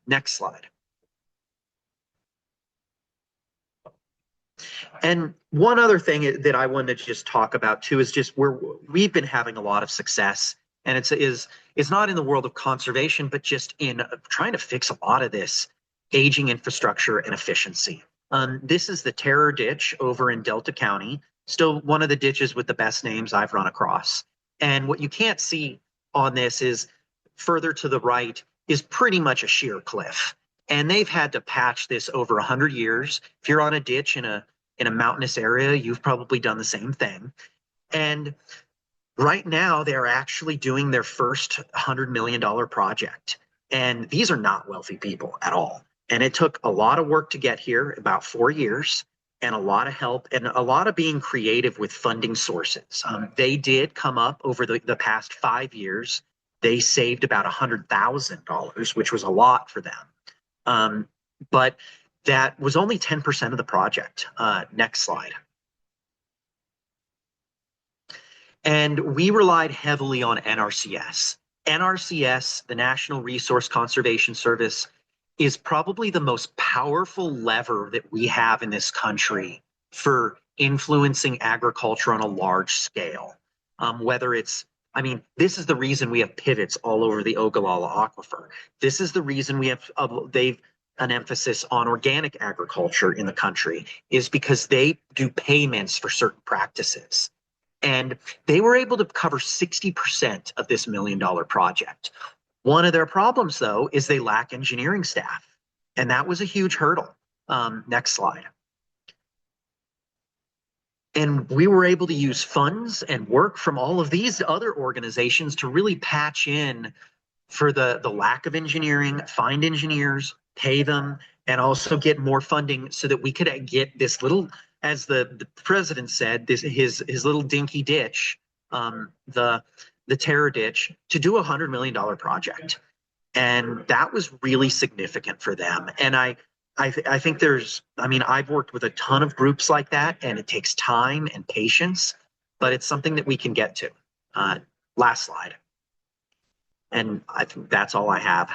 Next slide. And one other thing that I wanted to just talk about too is just where we've been having a lot of success, and it's not in the world of conservation, but just in trying to fix a lot of this aging infrastructure and efficiency. This is the Terror Ditch over in Delta County, still one of the ditches with the best names I've run across. And what you can't see on this is further to the right is pretty much a sheer cliff. And they've had to patch this over 100 years. If you're on a ditch in a mountainous area, you've probably done the same thing. And right now, they're actually doing their first $100 million project. And these are not wealthy people at all. And it took a lot of work to get here, about 4 years, and a lot of help and a lot of being creative with funding sources. They did come up over the past 5 years. They saved about $100,000, which was a lot for them. But that was only 10% of the project. Next slide. And we relied heavily on NRCS. NRCS, the National Resource Conservation Service, is probably the most powerful lever that we have in this country for influencing agriculture on a large scale. This is the reason we have pivots all over the Ogallala Aquifer. This is the reason we have an emphasis on organic agriculture in the country, is because they do payments for certain practices. And they were able to cover 60% of this $1 million project. One of their problems, though, is they lack engineering staff. And that was a huge hurdle. Next slide. And we were able to use funds and work from all of these other organizations to really patch in for the lack of engineering, find engineers, pay them, and also get more funding so that we could get this little, as the president said, his little dinky ditch, the Terror Ditch, to do a $100 million project. And that was really significant for them. And I think I've worked with a ton of groups like that, and it takes time and patience. but it's something that we can get to. Last slide. And I think that's all I have.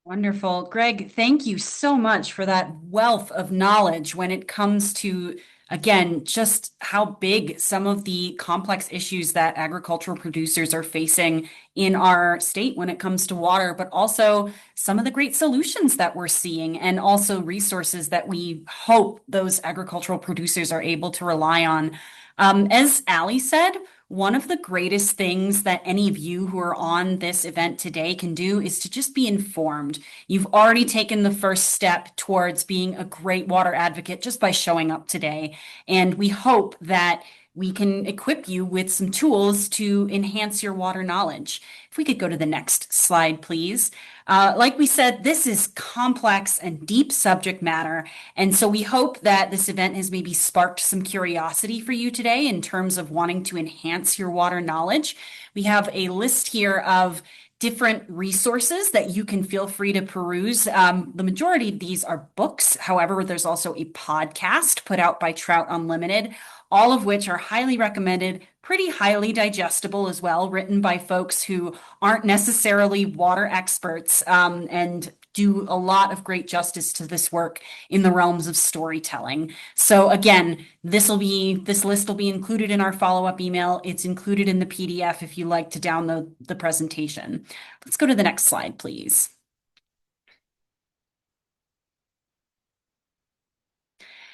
Wonderful. Greg, thank you so much for that wealth of knowledge when it comes to, again, just how big some of the complex issues that agricultural producers are facing in our state when it comes to water, but also some of the great solutions that we're seeing and also resources that we hope those agricultural producers are able to rely on. As Ali said, one of the greatest things that any of you who are on this event today can do is to just be informed. You've already taken the first step towards being a great water advocate just by showing up today. And we hope that we can equip you with some tools to enhance your water knowledge. If we could go to the next slide, please. Like we said, this is complex and deep subject matter. And so we hope that this event has maybe sparked some curiosity for you today in terms of wanting to enhance your water knowledge. We have a list here of different resources that you can feel free to peruse. The majority of these are books. However, there's also a podcast put out by Trout Unlimited, all of which are highly recommended, pretty highly digestible as well, written by folks who aren't necessarily water experts, and do a lot of great justice to this work in the realms of storytelling. So again, this list will be included in our follow-up email. It's included in the PDF if you like to download the presentation. Let's go to the next slide, please.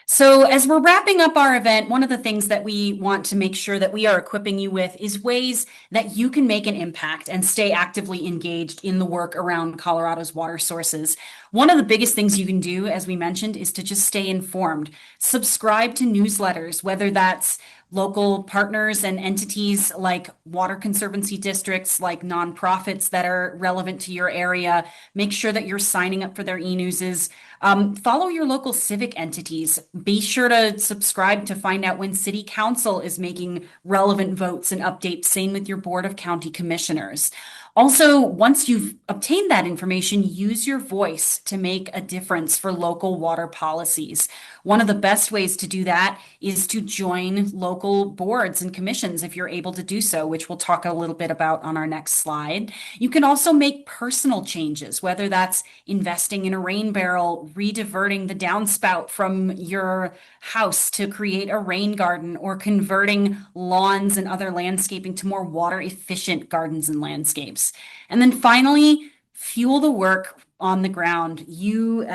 So as we're wrapping up our event, one of the things that we want to make sure that we are equipping you with is ways that you can make an impact and stay actively engaged in the work around Colorado's water sources. One of the biggest things you can do, as we mentioned, is to just stay informed. Subscribe to newsletters, whether that's local partners and entities like water conservancy districts, like nonprofits that are relevant to your area. Make sure that you're signing up for their e-newses. Follow your local civic entities. Be sure to subscribe to find out when City Council is making relevant votes and updates. Same with your Board of County Commissioners. Also, once you've obtained that information, use your voice to make a difference for local water policies. One of the best ways to do that is to join local boards and commissions if you're able to do so, which we'll talk a little bit about on our next slide. You can also make personal changes, whether that's investing in a rain barrel, rediverting the downspout from your house to create a rain garden, or converting lawns and other landscaping to more water efficient gardens and landscapes. And then finally, fuel the work on the ground. You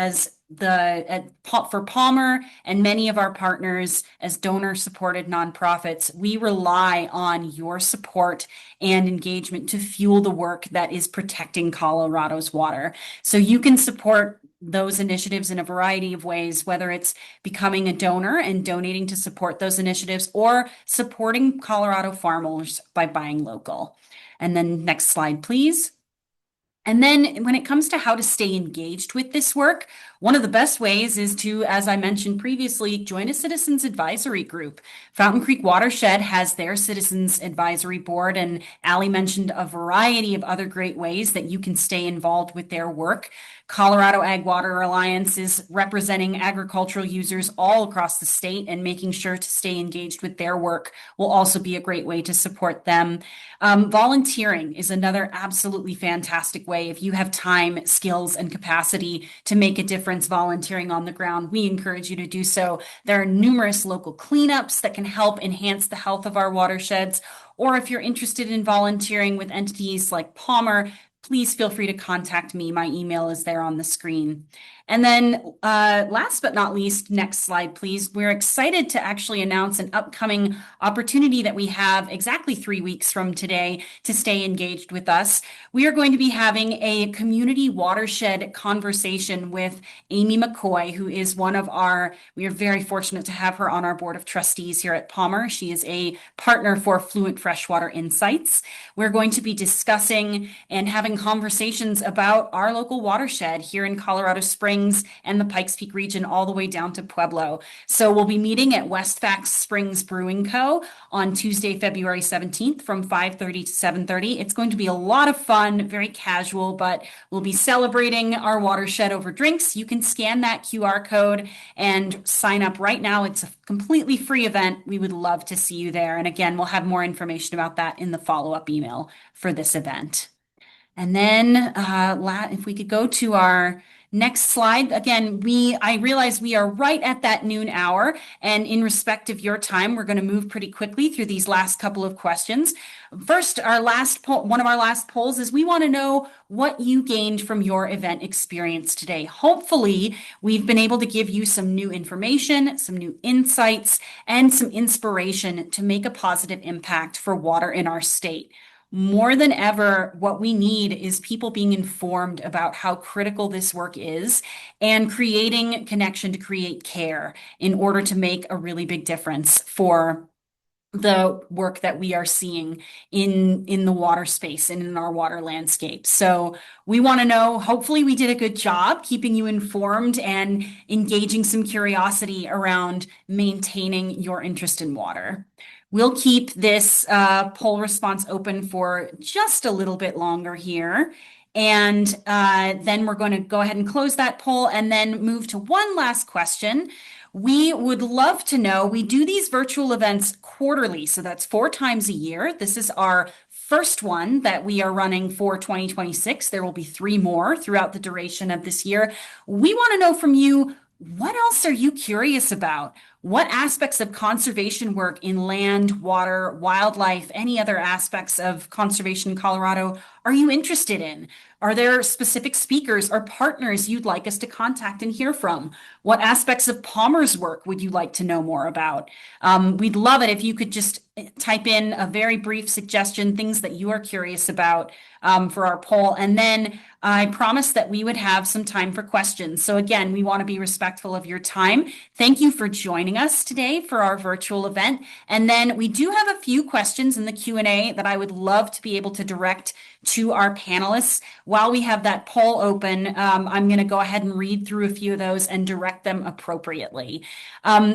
for Palmer and many of our partners as donor supported nonprofits, we rely on your support and engagement to fuel the work that is protecting Colorado's water. So you can support those initiatives in a variety of ways, whether it's becoming a donor and donating to support those initiatives or supporting Colorado farmers by buying local. And then next slide, please. And then when it comes to how to stay engaged with this work, one of the best ways is to, as I mentioned previously, join a citizens advisory group. Fountain Creek Watershed has their citizens advisory board, and Ali mentioned a variety of other great ways that you can stay involved with their work. Colorado Ag Water Alliance is representing agricultural users all across the state, and making sure to stay engaged with their work will also be a great way to support them. Volunteering is another absolutely fantastic way. If you have time, skills, and capacity to make a difference volunteering on the ground, we encourage you to do so. There are numerous local cleanups that can help enhance the health of our watersheds. Or if you're interested in volunteering with entities like Palmer, please feel free to contact me. My email is there on the screen. And then last but not least, next slide, please. We're excited to actually announce an upcoming opportunity that we have exactly 3 weeks from today to stay engaged with us. We are going to be having a community watershed conversation with Amy McCoy, who is we are very fortunate to have her on our board of trustees here at Palmer. She is a partner for Fluent Freshwater Insights. We're going to be discussing and having conversations about our local watershed here in Colorado Springs, Springs and the Pikes Peak region all the way down to Pueblo. So we'll be meeting at Westfax Springs Brewing Co. on Tuesday, February 17th from 5:30 to 7:30. It's going to be a lot of fun, very casual, but we'll be celebrating our watershed over drinks. You can scan that QR code and sign up right now. It's a completely free event. We would love to see you there. And again, we'll have more information about that in the follow-up email for this event. And then if we could go to our next slide. Again, I realize we are right at that noon hour, and in respect of your time, we're going to move pretty quickly through these last couple of questions. First, one of our last polls is we want to know what you gained from your event experience today. Hopefully, we've been able to give you some new information, some new insights, and some inspiration to make a positive impact for water in our state. More than ever, what we need is people being informed about how critical this work is and creating connection to create care in order to make a really big difference for the work that we are seeing in the water space and in our water landscape. So we want to know, hopefully we did a good job keeping you informed and engaging some curiosity around maintaining your interest in water. We'll keep this poll response open for just a little bit longer here. And then we're going to go ahead and close that poll and then move to one last question. We would love to know, we do these virtual events quarterly, so that's 4 times a year. This is our first one that we are running for 2026. There will be 3 more throughout the duration of this year. We want to know from you, what else are you curious about? What aspects of conservation work in land, water, wildlife, any other aspects of conservation in Colorado are you interested in? Are there specific speakers or partners you'd like us to contact and hear from? What aspects of Palmer's work would you like to know more about? We'd love it if you could just type in a very brief suggestion, things that you are curious about for our poll. And then I promised that we would have some time for questions. So again, we want to be respectful of your time. Thank you for joining us today for our virtual event. And then we do have a few questions in the Q&A that I would love to be able to direct to our panelists. While we have that poll open, I'm going to go ahead and read through a few of those and direct them appropriately.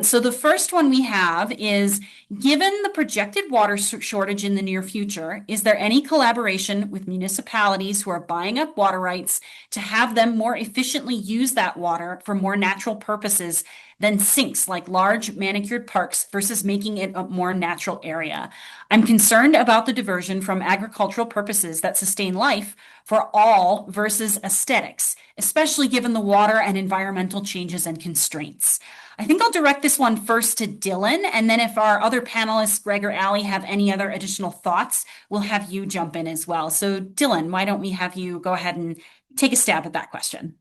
So the first one we have is, given the projected water shortage in the near future, is there any collaboration with municipalities who are buying up water rights to have them more efficiently use that water for more natural purposes than sinks like large manicured parks versus making it a more natural area? I'm concerned about the diversion from agricultural purposes that sustain life for all versus aesthetics, especially given the water and environmental changes and constraints. I think I'll direct this one first to Dylan, and then if our other panelists, Greg or Allie, have any other additional thoughts, we'll have you jump in as well. So Dylan, why don't we have you go ahead and take a stab at that question?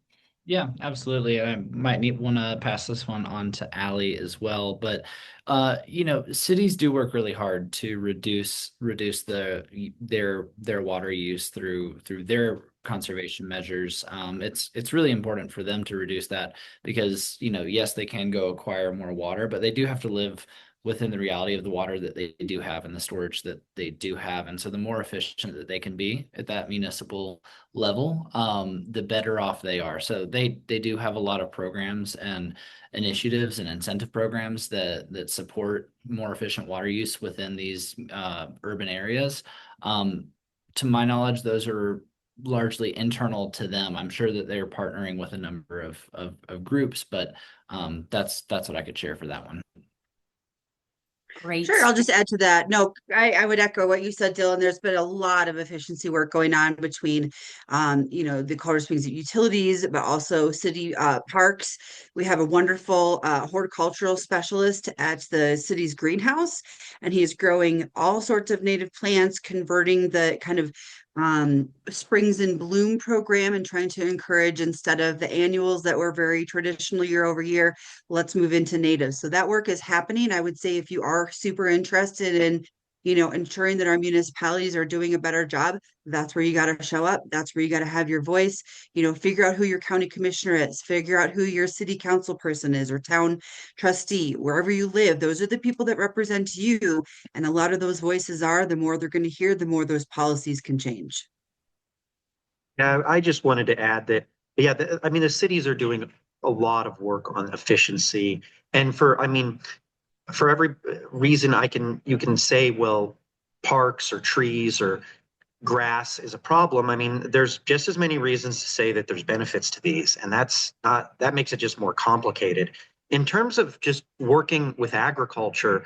Yeah, absolutely. I might want to pass this one on to Allie as well. But cities do work really hard to reduce their water use through their conservation measures. It's really important for them to reduce that because, yes, they can go acquire more water, but they do have to live within the reality of the water that they do have and the storage that they do have. And so the more efficient that they can be at that municipal level, the better off they are. So they do have a lot of programs and initiatives and incentive programs that support more efficient water use within these urban areas. To my knowledge, those are largely internal to them. I'm sure that they're partnering with a number of groups, but that's what I could share for that one. Great. Sure, I'll just add to that. No, I would echo what you said, Dylan. There's been a lot of efficiency work going on between, the Colorado Springs utilities, but also city parks. We have a wonderful horticultural specialist at the city's greenhouse, and he is growing all sorts of native plants, converting the kind of Springs in Bloom program and trying to encourage, instead of the annuals that were very traditional year over year, let's move into natives. So that work is happening. I would say if you are super interested in, ensuring that our municipalities are doing a better job, that's where you got to show up. That's where you got to have your voice. Figure out who your county commissioner is, figure out who your city council person is or town trustee, wherever you live. Those are the people that represent you. And a lot of those voices are, the more they're going to hear, the more those policies can change. Yeah, I just wanted to add that Yeah, I mean, the cities are doing a lot of work on efficiency. And for every reason you can say, well, parks or trees or grass is a problem. I mean, there's just as many reasons to say that there's benefits to these, and that makes it just more complicated. In terms of just working with agriculture,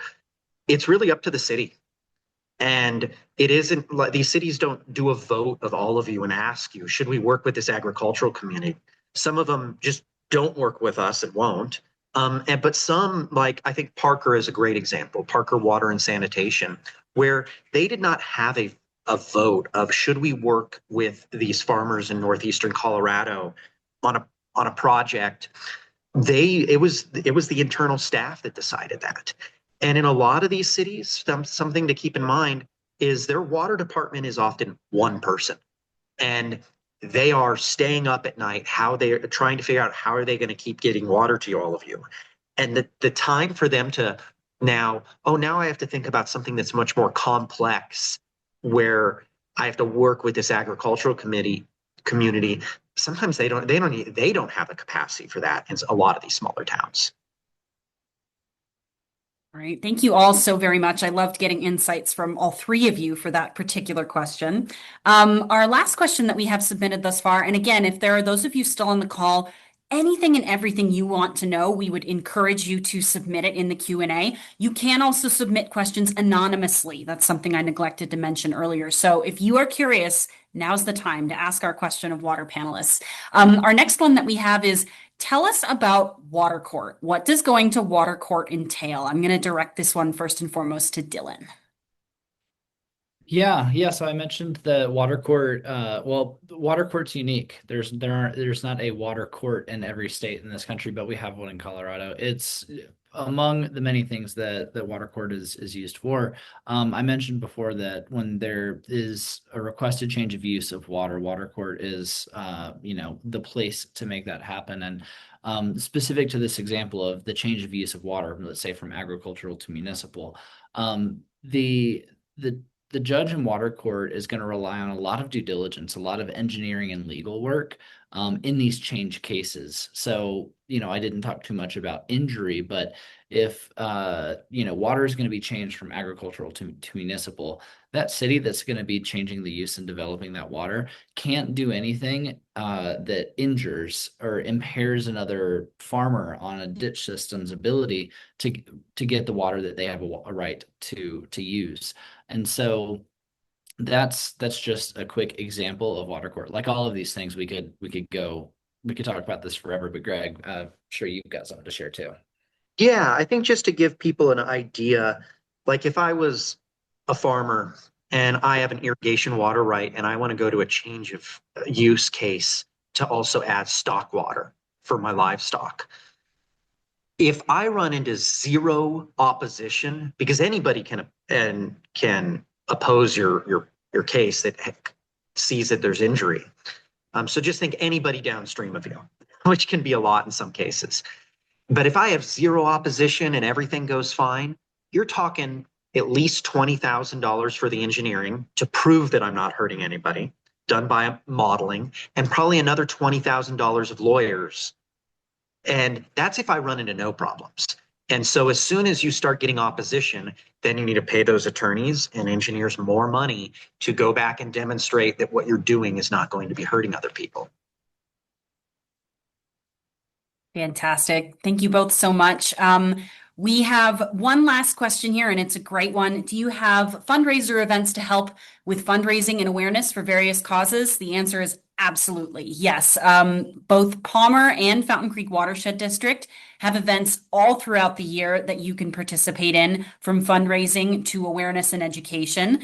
it's really up to the city. And it isn't like these cities don't do a vote of all of you and ask you, should we work with this agricultural community? Some of them just don't work with us and won't. But some, like I think Parker is a great example, Parker Water and Sanitation, where they did not have a vote of should we work with these farmers in northeastern Colorado on a project. It was the internal staff that decided that. And in a lot of these cities, something to keep in mind is their water department is often one person. And they are staying up at night, how they are trying to figure out how are they going to keep getting water to all of you. And the time for them to now I have to think about something that's much more complex where I have to work with this agricultural community. Sometimes they don't have the capacity for that in a lot of these smaller towns. All right. Thank you all so very much. I loved getting insights from all three of you for that particular question. Our last question that we have submitted thus far, and again, if there are those of you still on the call, anything and everything you want to know, we would encourage you to submit it in the Q&A. You can also submit questions anonymously. That's something I neglected to mention earlier. So if you are curious, now's the time to ask our question of water panelists. Our next one that we have is, tell us about water court. What does going to water court entail? I'm going to direct this one first and foremost to Dylan. Yeah. So I mentioned the water court. Well, the water court's unique. There's not a water court in every state in this country, but we have one in Colorado. It's among the many things that the water court is used for. I mentioned before that when there is a requested change of use of water court is the place to make that happen. And specific to this example of the change of use of water, let's say from agricultural to municipal, the judge in water court is going to rely on a lot of due diligence, a lot of engineering and legal work in these change cases. So, I didn't talk too much about injury, but if, water is going to be changed from agricultural to municipal, that city that's going to be changing the use and developing that water can't do anything that injures or impairs another farmer on a ditch system's ability to get the water that they have a right to use. And so that's just a quick example of water court. Like all of these things, we could talk about this forever, but Greg, I'm sure you've got something to share too. Yeah, I think just to give people an idea, like if I was a farmer and I have an irrigation water right and I want to go to a change of use case to also add stock water for my livestock. If I run into zero opposition, because anybody can oppose your case that sees that there's injury. So just think anybody downstream of you, which can be a lot in some cases. But if I have zero opposition and everything goes fine, you're talking at least $20,000 for the engineering to prove that I'm not hurting anybody, done by modeling, and probably another $20,000 of lawyers. And that's if I run into no problems. And so as soon as you start getting opposition, then you need to pay those attorneys and engineers more money to go back and demonstrate that what you're doing is not going to be hurting other people. Fantastic. Thank you both so much. We have one last question here, and it's a great one. Do you have fundraiser events to help with fundraising and awareness for various causes? The answer is absolutely yes. Both Palmer and Fountain Creek Watershed District have events all throughout the year that you can participate in, from fundraising to awareness and education.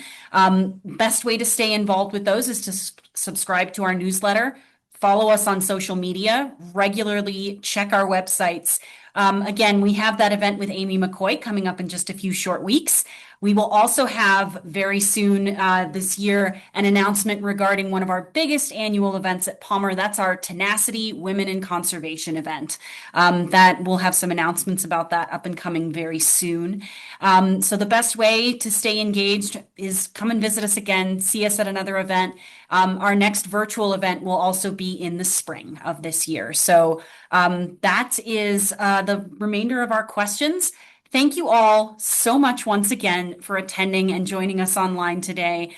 Best way to stay involved with those is to subscribe to our newsletter. Follow us on social media, regularly check our websites. Again, we have that event with Amy McCoy coming up in just a few short weeks. We will also have very soon this year an announcement regarding one of our biggest annual events at Palmer. That's our Tenacity Women in Conservation event. That we'll have some announcements about that up and coming very soon. So the best way to stay engaged is come and visit us again, see us at another event. Our next virtual event will also be in the spring of this year. So that is the remainder of our questions. Thank you all so much once again for attending and joining us online today.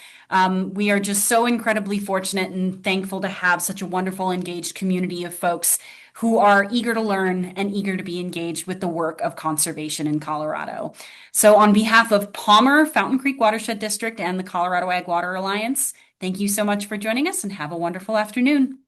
We are just so incredibly fortunate and thankful to have such a wonderful, engaged community of folks who are eager to learn and eager to be engaged with the work of conservation in Colorado. So on behalf of Palmer, Fountain Creek Watershed District, and the Colorado Ag Water Alliance, thank you so much for joining us and have a wonderful afternoon.